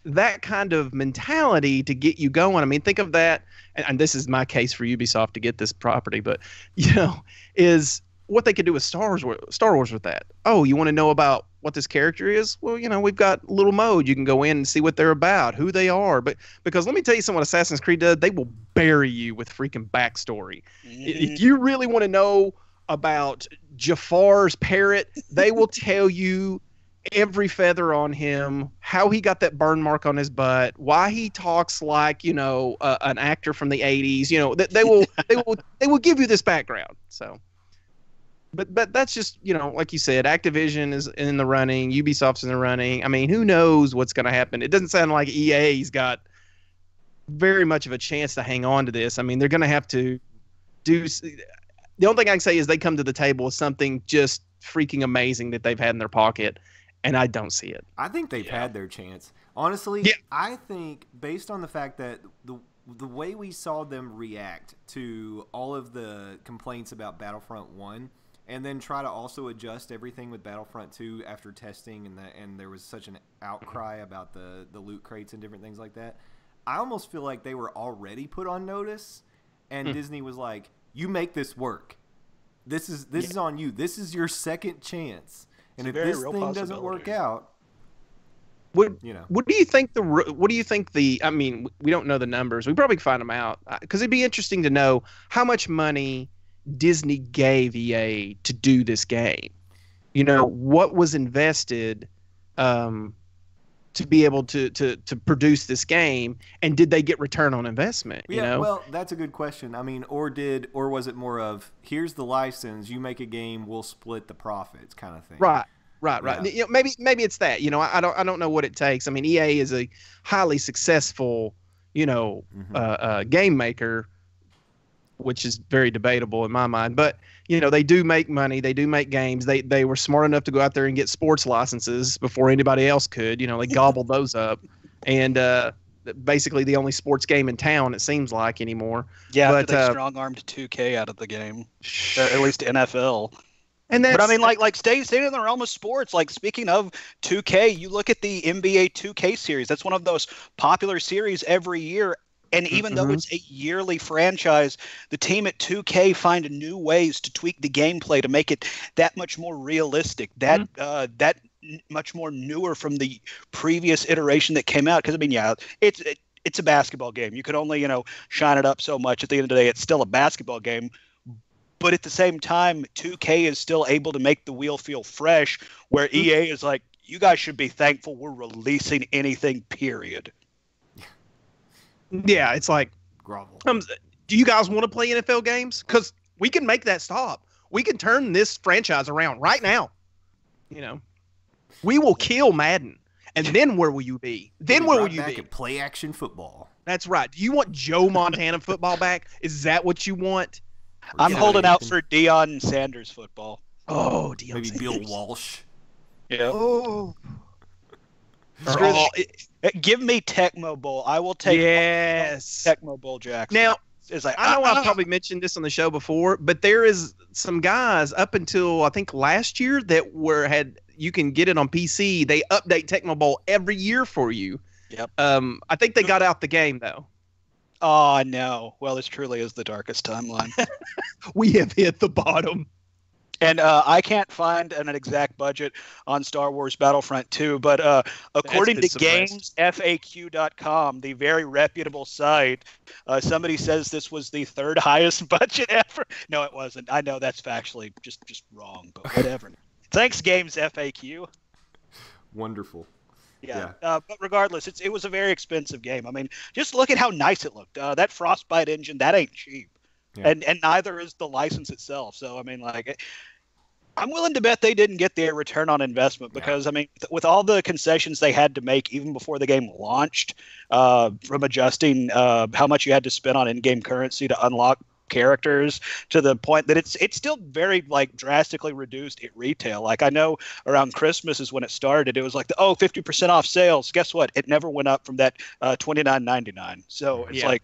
that kind of mentality to get you going. I mean, think of that, and this is my case for Ubisoft to get this property. But is what they could do with Star Wars with that. Oh, you want to know about what this character is? Well, we've got a little mode. You can go in and see what they're about, who they are. But because let me tell you something, what Assassin's Creed does, they will bury you with freaking backstory. If you really want to know about Jafar's parrot, they will tell you every feather on him, how he got that burn mark on his butt, why he talks like an actor from the 80s. They will give you this background. So. But that's just, like you said, Activision is in the running, Ubisoft's in the running. I mean, who knows what's going to happen? It doesn't sound like EA's got very much of a chance to hang on to this. I mean, they're going to have to do – the only thing I can say is they come to the table with something just freaking amazing that they've had in their pocket, and I don't see it. I think they've had their chance. Honestly, I think based on the fact that the way we saw them react to all of the complaints about Battlefront 1 – and then try to also adjust everything with Battlefront 2 after testing, and there was such an outcry about the loot crates and different things like that. I almost feel like they were already put on notice, and Disney was like, "You make this work. This is on you. This is your second chance. And if this thing doesn't work out, what do you think the? I mean, we don't know the numbers. We probably can find them out because it'd be interesting to know how much money Disney gave EA to do this game. What was invested to be able to produce this game, and did they get return on investment? Well, that's a good question. I mean, or was it more of, here's the license, you make a game, we'll split the profits kind of thing? Right. Yeah. Maybe it's that. I don't know what it takes. I mean, EA is a highly successful game maker, which is very debatable in my mind. But they do make money. They do make games. They were smart enough to go out there and get sports licenses before anybody else could. They gobbled those up, and basically the only sports game in town, it seems like, anymore. Yeah, but they strong-armed 2K out of the game, or at least NFL. But I mean, like staying in the realm of sports. Like, speaking of 2K, you look at the NBA 2K series. That's one of those popular series every year. And even though it's a yearly franchise, the team at 2K find new ways to tweak the gameplay to make it that much more realistic, that much more newer from the previous iteration that came out. Because I mean, yeah, it's a basketball game. You can only shine it up so much. At the end of the day, it's still a basketball game. But at the same time, 2K is still able to make the wheel feel fresh, where EA is like, you guys should be thankful we're releasing anything, period. Yeah, it's like, do you guys want to play NFL games? Because we can make that stop. We can turn this franchise around right now. We will kill Madden. And then where will you be? Then where will you be? Play action football. That's right. Do you want Joe Montana football back? Is that what you want? I'm holding out for Deion Sanders football. Oh, Deion Maybe Sanders. Bill Walsh. Yeah. Oh. Give me Tecmo Bowl. I will take Tecmo Bowl Jackson. Now, it's like, I know I've probably mentioned this on the show before, but there is some guys up until I think last year that you can get it on PC. They update Tecmo Bowl every year for you. Yep. I think they got out the game though. Oh no! Well, this truly is the darkest timeline. We have hit the bottom. And I can't find an exact budget on Star Wars Battlefront 2, but according to GamesFAQ.com, the very reputable site, somebody says this was the third highest budget ever. No, it wasn't. I know that's factually just wrong, but whatever. Thanks, GamesFAQ. Wonderful. Yeah. But regardless, it was a very expensive game. I mean, just look at how nice it looked. That Frostbite engine, that ain't cheap. Yeah. And neither is the license itself. So, I mean, like, I'm willing to bet they didn't get their return on investment because, I mean, with all the concessions they had to make even before the game launched, from adjusting how much you had to spend on in-game currency to unlock characters to the point that it's still very, like, drastically reduced at retail. Like, I know around Christmas is when it started. It was like, 50% off sales. Guess what? It never went up from that $29.99. So it's like,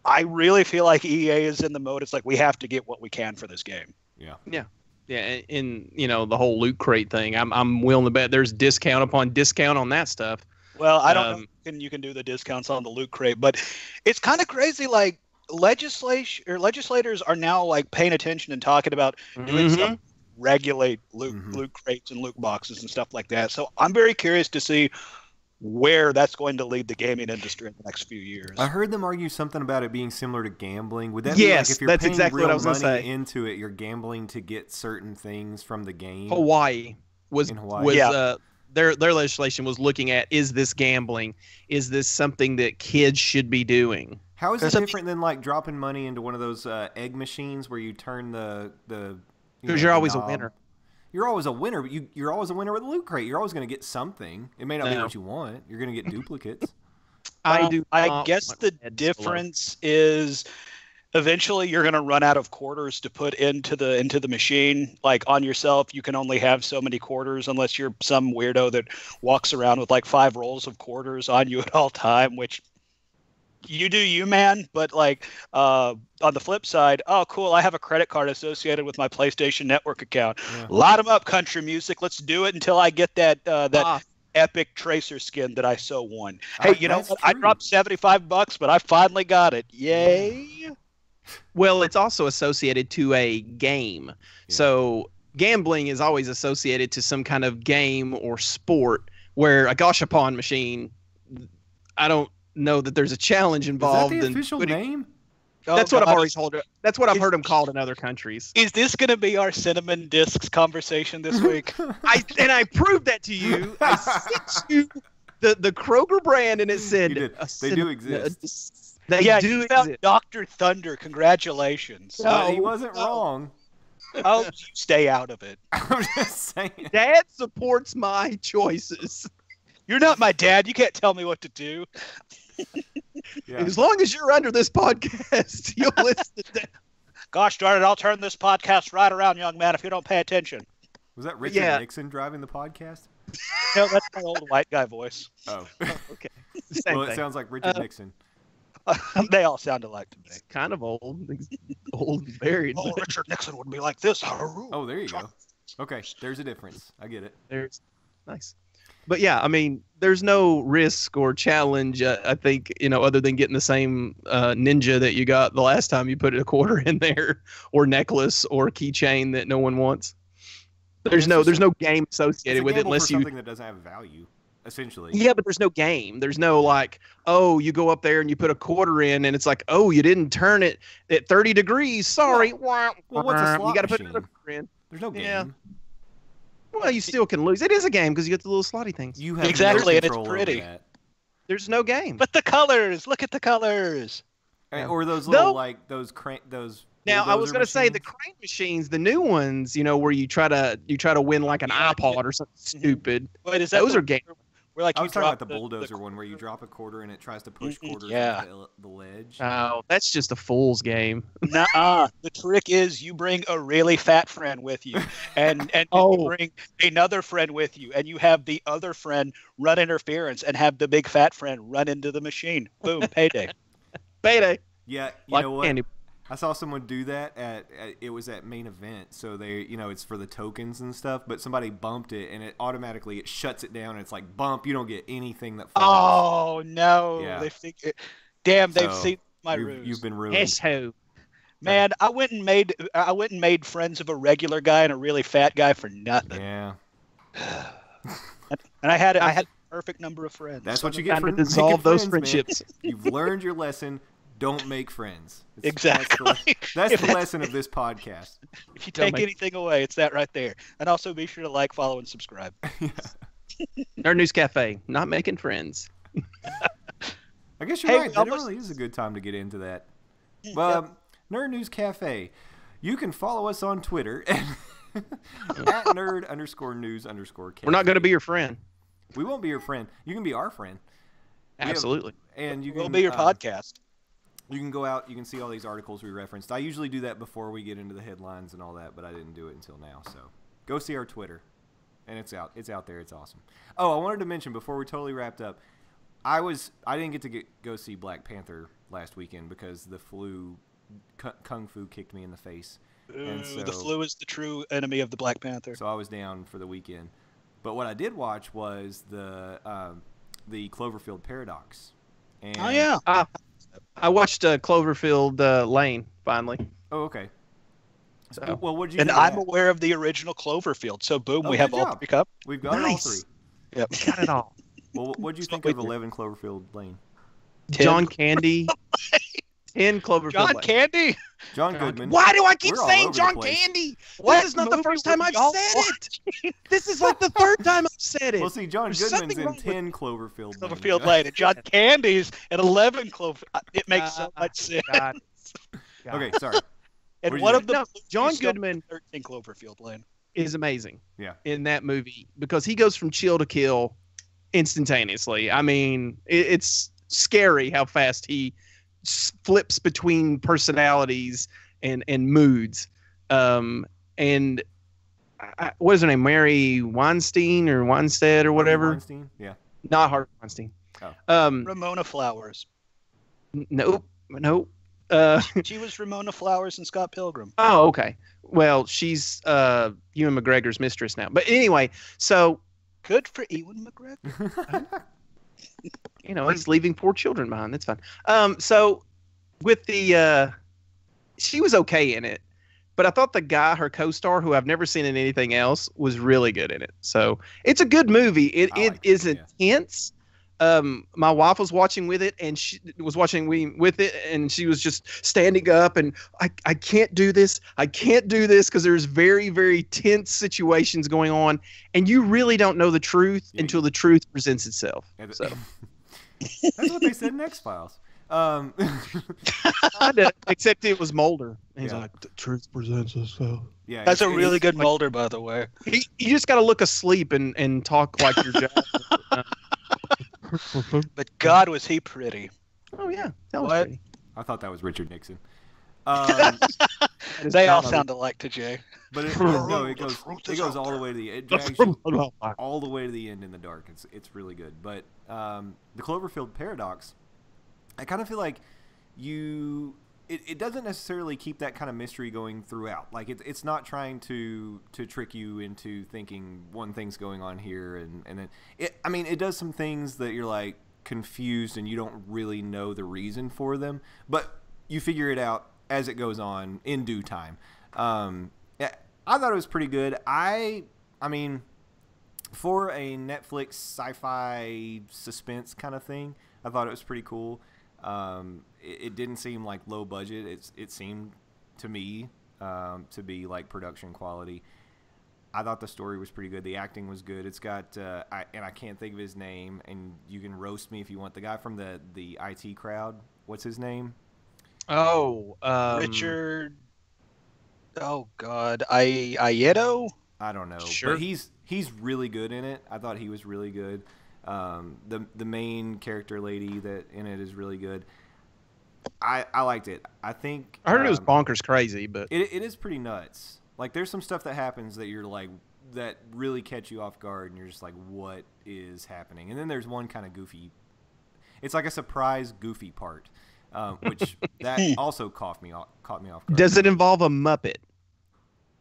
I really feel like EA is in the mode. It's like, we have to get what we can for this game. Yeah. In the whole loot crate thing, I'm willing to bet there's discount upon discount on that stuff. Well, I don't know if you can do the discounts on the loot crate, but it's kind of crazy. Like, legislators are now like paying attention and talking about doing stuff, regulate loot crates and loot boxes and stuff like that. So I'm very curious to see where that's going to lead the gaming industry in the next few years. I heard them argue something about it being similar to gambling. Would that be like if you're that's paying exactly real what I was going to money say. Into it, you're gambling to get certain things from the game? Hawaii was Hawaii. Their legislation was looking at, is this gambling? Is this something that kids should be doing? How is it different than like dropping money into one of those egg machines where you turn the because you're always a winner. You're always a winner, but you're always a winner with a loot crate. You're always going to get something. It may not be what you want. You're going to get duplicates. I guess the difference is eventually you're going to run out of quarters to put into the machine. Like, on yourself, you can only have so many quarters unless you're some weirdo that walks around with like 5 rolls of quarters on you at all time, which you do you, man. But like, on the flip side, oh cool, I have a credit card associated with my PlayStation Network account. Light them up, country music. Let's do it until I get that epic Tracer skin that I so want. Hey, you know what? I dropped $75, but I finally got it. Yay. Well, it's also associated to a game. So gambling is always associated to some kind of game or sport, where a Gashapon machine, I don't know that there's a challenge involved. Is that the official name? That's what I've always told her. That's what I've heard them called in other countries. Is this going to be our cinnamon discs conversation this week? I proved that to you. I sent you the Kroger brand, and it said they do exist. They do found Dr. Thunder. Congratulations. He wasn't wrong. Oh, you stay out of it. I'm just saying. Dad supports my choices. You're not my dad. You can't tell me what to do. Yeah. As long as you're under this podcast, you'll listen to Gosh darn it, I'll turn this podcast right around, young man, if you don't pay attention. Was that Richard Yeah. Nixon driving the podcast? No, that's my old white guy voice. Oh. Okay. Same Well, it thing. sounds like Richard Nixon. They all sound alike to me. It's kind of old. He's old and buried. Oh, but Richard Nixon would be like this. Oh, there you go. Okay, there's a difference. I get it. There's nice. But yeah, I mean, there's no risk or challenge, I think, other than getting the same ninja that you got the last time you put a quarter in there, or necklace or keychain that no one wants. There's no game associated with it unless you something that doesn't have value, essentially. Yeah, but there's no game. There's no like, oh, you go up there and you put a quarter in, and it's like, oh, you didn't turn it at 30 degrees. Sorry. Well, what's a slot you got to put machine? another quarter in. There's no game. Yeah. Well, you still can lose. It is a game because you get the little slotty things. You have Exactly, no and it's control over pretty. that. There's no game. But the colors, look at the colors. Or those little No. like those those. Now, I was bulldozer going to say the machines. crane machines, the new ones, where you try to win like an Yeah. iPod or something stupid. Wait, is that Those the- are games. Where like I you was talking about drop the bulldozer one where you drop a quarter and it tries to push Mhm, quarters yeah. off the ledge. Oh, that's just a fool's game. Nuh-uh. The trick is you bring a really fat friend with you, and Oh. you bring another friend with you, and you have the other friend run interference and have the big fat friend run into the machine. Boom, payday. Payday. Yeah, you Like know what? candy. I saw someone do that it was at Main Event, so they it's for the tokens and stuff, but somebody bumped it and it automatically shuts it down and it's like bump, you don't get anything that falls. Oh no! Yeah. They think, damn, they've So, seen my you've, ruse. you've been ruined. Yes-ho. Man, I went and made friends of a regular guy and a really fat guy for nothing. Yeah. And I had the perfect number of friends. That's what you get Time for to dissolve making those friends, man. friendships. You've learned your lesson. Don't make friends. Exactly. That's the lesson of this podcast. If you Don't take make- anything away, it's that right there. And also be sure to like, follow, and subscribe. Nerd News Cafe. Not making friends. I guess you're Hey, right. we That almost- really is a good time to get into that. Well, Nerd News Cafe. You can follow us on Twitter at nerd_news_cafe. We're not going to be your friend. We won't be your friend. You can be our friend. We have- Absolutely. And you can We'll be your podcast. You can go out. You can see all these articles we referenced. I usually do that before we get into the headlines and all that, but I didn't do it until now. So go see our Twitter, and it's out. It's out there. It's awesome. Oh, I wanted to mention before we totally wrapped up, I didn't get to go see Black Panther last weekend because the flu, kung fu kicked me in the face. And Ooh, the so- flu is the true enemy of the Black Panther. So I was down for the weekend. But what I did watch was the Cloverfield Paradox. And, Oh yeah. I watched Cloverfield Lane, finally. Oh, okay. So, Well, what did you And think of I'm that? aware of the original Cloverfield. So boom, Oh, we have good all job. three cup. We've got Nice. all three. Yep. got it all. Well, what did you That's think what of we do. 11 Cloverfield Lane? John Candy. 10 Cloverfield John Lane. Candy. John Goodman. Why do I keep We're all saying over the John place. Candy? What This is not the movie first time were I've y'all said it. This is like the third time I've said it. Well, see, John There's Goodman's something in wrong with 10 Cloverfield Lane. Cloverfield Lane. And John Candy's at 11 Clover. It makes so much sense. God. Okay, sorry. And What'd one you of the No, John still Goodman 13 Cloverfield Lane. is amazing. Yeah. In that movie because he goes from chill to kill instantaneously. I mean, it's scary how fast he flips between personalities and moods. And what is her name? Mary Weinstein or Weinstead or whatever? Weinstein? Yeah. Not Harvey Weinstein. Oh. Ramona Flowers. Nope. She was Ramona Flowers in Scott Pilgrim. Oh, okay. Well, she's Ewan McGregor's mistress now. But anyway, so Good for Ewan McGregor. he's leaving poor children behind. That's fine. So with the she was okay in it, but I thought the guy, her co-star, who I've never seen in anything else, was really good in it. So it's a good movie. It I liked is it, yeah. intense. My wife was watching with it, and she was watching with it, and she was just standing up, and I can't do this. I can't do this because there's very, very tense situations going on, and you really don't know the truth Yeah, until the truth presents itself. Yeah, So That's what they said in X-Files. kinda, except it was Mulder. And he's Yeah. like, the truth presents itself. Yeah, That's a it's- really it's- good Mulder, by the way. You just got to look asleep and talk like your job. But God, was he pretty. Oh yeah, that was What? pretty. I thought that was Richard Nixon. They all sound alike to Jay. But it goes all the way to the it drags you all the way to the end in the dark. It's really good. But the Cloverfield Paradox, I kind of feel like it doesn't necessarily keep that kind of mystery going throughout. Like it's not trying to trick you into thinking one thing's going on here and then it does some things that you're like confused and you don't really know the reason for them, but you figure it out as it goes on in due time. Yeah, I thought it was pretty good. I mean, for a Netflix sci-fi suspense kind of thing, I thought it was pretty cool. It didn't seem like low budget. It seemed to me to be like production quality. I thought the story was pretty good. The acting was good. It's got I can't think of his name, and you can roast me if you want. The guy from the IT Crowd. What's his name? Oh, Richard. Oh God, Ayedo. I don't know, sure. but he's really good in it. I thought he was really good. The main character lady that in it is really good. I liked it. I think I heard it was bonkers crazy, but it is pretty nuts. Like there's some stuff that happens that you're like that really catch you off guard, and you're just like, what is happening? And then there's one kind of goofy. It's like a surprise goofy part. Which that also caught me off guard. Does it involve a Muppet?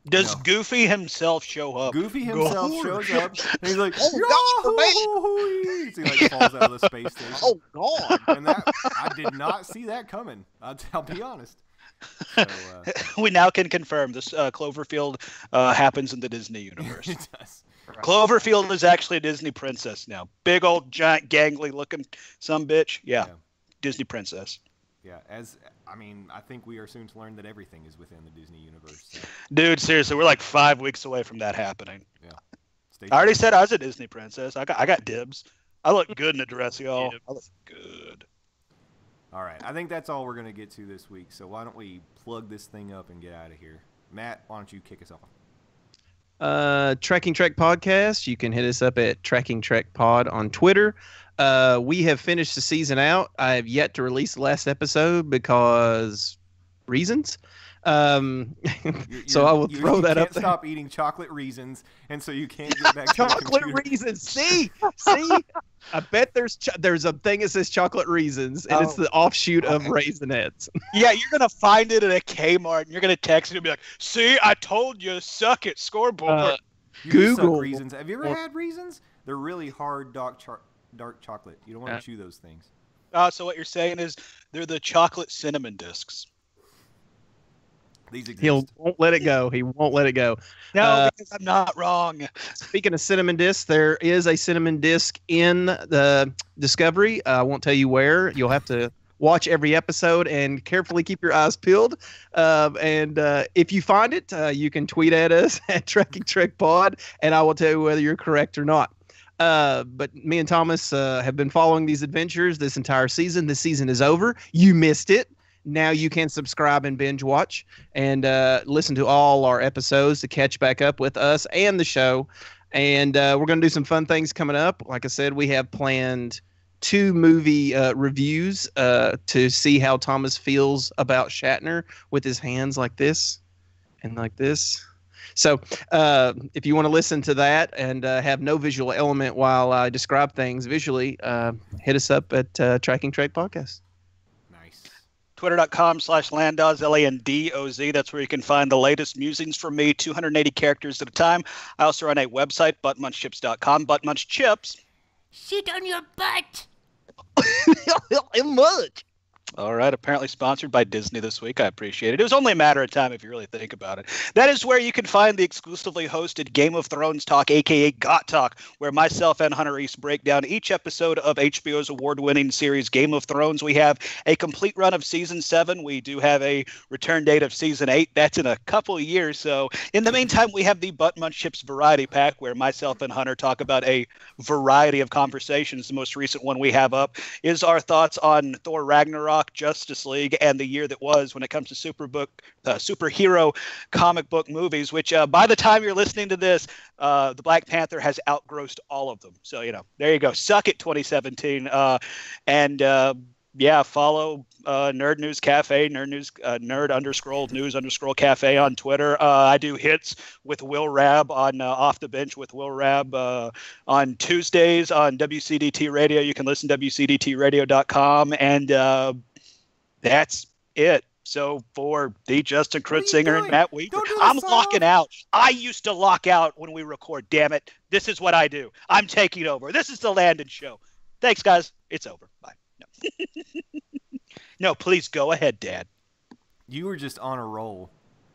Does No. Goofy himself show up? Goofy himself shows up, and he's like, Oh, he like falls out of the space station. Oh God! And that I did not see that coming. I'll be honest. So, We now can confirm this Cloverfield happens in the Disney universe. it does. Cloverfield is actually a Disney princess now. Big old giant gangly looking some bitch. Yeah. Disney princess. Yeah, I think we are soon to learn that everything is within the Disney universe. So, Dude, seriously, we're like 5 weeks away from that happening. yeah. Stay I already tuned. said I was a Disney princess. I got dibs. I look good in a dress, y'all. I look good. All right, I think that's all we're gonna get to this week. So why don't we plug this thing up and get out of here? Matt, why don't you kick us off? Tracking Trek Podcast. You can hit us up at Tracking Trek Pod on Twitter. We have finished the season out. I have yet to release the last episode because reasons. So I will throw that you up can't there. stop eating chocolate reasons, and so you can't get back to the Chocolate computer. reasons. See. I bet there's a thing that says chocolate reasons, and it's Oh. the offshoot of Raisinets. Yeah, you're gonna find it at a Kmart, and you're gonna text it and be like, "See, I told you, suck it, scoreboard." You do suck Google. reasons. Have you ever had reasons? They're really hard dark chocolate. You don't want to chew those things. So what you're saying is they're the chocolate cinnamon discs. These exist. He won't let it go. He won't let it go. No, because I'm not wrong. Speaking of cinnamon discs, there is a cinnamon disc in the Discovery. I won't tell you where. You'll have to watch every episode and carefully keep your eyes peeled. And if you find it, you can tweet at us at Tracking Trek Pod, and I will tell you whether you're correct or not. But me and Thomas have been following these adventures this entire season. This season is over. You missed it. Now you can subscribe and binge watch and listen to all our episodes to catch back up with us and the show. And we're going to do some fun things coming up. Like I said, we have planned 2 movie reviews to see how Thomas feels about Shatner with his hands like this and like this. So if you want to listen to that and have no visual element while I describe things visually, hit us up at Tracking Trek Podcast. Nice. Twitter.com/Landoz, LANDOZ. That's where you can find the latest musings from me, 280 characters at a time. I also run a website, buttmunchchips.com. Buttmunchchips. Shit on your butt. Much. All right, apparently sponsored by Disney this week. I appreciate it. It was only a matter of time if you really think about it. That is where you can find the exclusively hosted Game of Thrones Talk, a.k.a. GOT Talk, where myself and Hunter East break down each episode of HBO's award-winning series Game of Thrones. We have a complete run of Season 7. We do have a return date of Season 8. That's in a couple of years. So in the meantime, we have the Butt Munch Chips Variety Pack, where myself and Hunter talk about a variety of conversations. The most recent one we have up is our thoughts on Thor Ragnarok, Justice League, and the year that was when it comes to superhero comic book movies, which by the time you're listening to this, the Black Panther has outgrossed all of them. So, there you go. Suck it, 2017. And yeah, follow Nerd News Cafe, nerd_news_ cafe on Twitter. I do hits with Will Rabb on Off the Bench with Will Rabb on Tuesdays on WCDT Radio. You can listen to WCDTradio.com, and that's it. So for the Justin Krutsinger and Matt Weaver, I'm locking out. I used to lock out when we record. Damn it! This is what I do. I'm taking over. This is the Landon Show. Thanks, guys. It's over. Bye. No. No, please go ahead, Dad. You were just on a roll.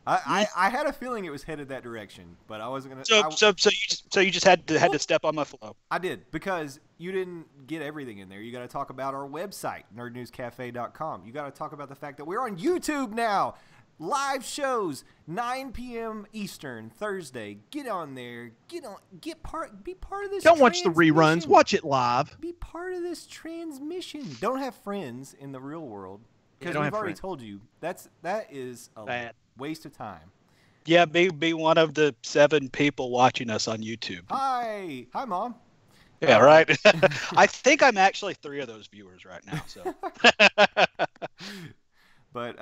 I had a feeling it was headed that direction, but I wasn't gonna. So you just had to step on my flow. I did, because you didn't get everything in there. You got to talk about our website, nerdnewscafe.com. You got to talk about the fact that we're on YouTube now. Live shows, 9 p.m. Eastern, Thursday. Get on there. Be part of this. Don't watch the reruns. Watch it live. Be part of this transmission. Don't have friends in the real world, because don't we've have already friends. told you that is a waste of time. Yeah, be one of the 7 people watching us on YouTube. Hi, Mom. Yeah, right. I think I'm actually 3 of those viewers right now. So. But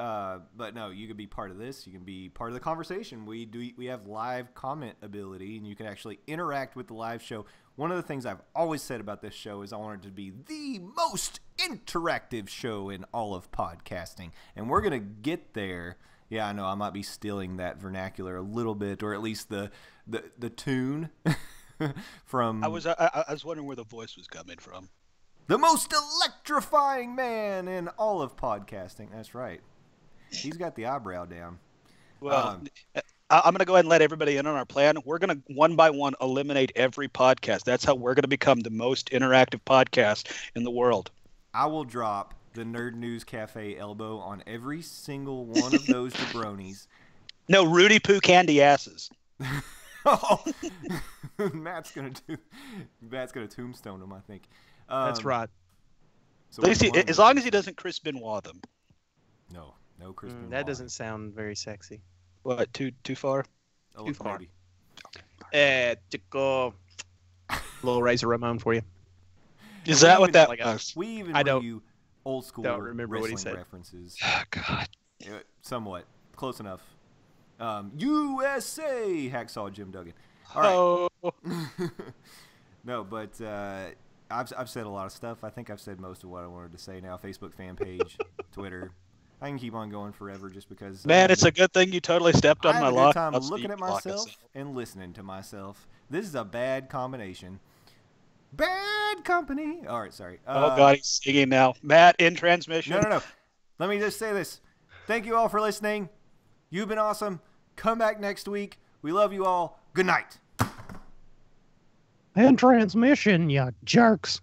no, you can be part of this. You can be part of the conversation. We have live comment ability, and you can actually interact with the live show. One of the things I've always said about this show is I want it to be the most interactive show in all of podcasting, and we're gonna get there. Yeah, I know I might be stealing that vernacular a little bit, or at least the tune from. I was wondering where the voice was coming from. The most electrifying man in all of podcasting. That's right. He's got the eyebrow down. Well, I'm going to go ahead and let everybody in on our plan. We're going to, one by one, eliminate every podcast. That's how we're going to become the most interactive podcast in the world. I will drop the Nerd News Cafe elbow on every single one of those jabronis. No, Rudy Poo candy asses. Oh, Matt's gonna tombstone him, I think. That's right. So as long as he doesn't Chris Benoit them. No Chris Benoit. That doesn't sound very sexy. What? Too far? Too far. Tickle. Little Razor Ramon for you. Is that what that was? We even I don't- review old school don't remember what he wrestling said. references. Oh, God. Somewhat close enough. USA Hacksaw Jim Duggan. All right. Oh. No, but I've said a lot of stuff. I think I've said most of what I wanted to say now. Facebook fan page, Twitter. I can keep on going forever just because. Man, it's a good thing you totally stepped on I my had a lock. good time looking at myself and listening to myself. This is a bad combination. Bad company. All right, sorry. Oh, God, he's singing now. Matt, in transmission. No. Let me just say this. Thank you all for listening. You've been awesome. Come back next week. We love you all. Good night. And transmission, you jerks.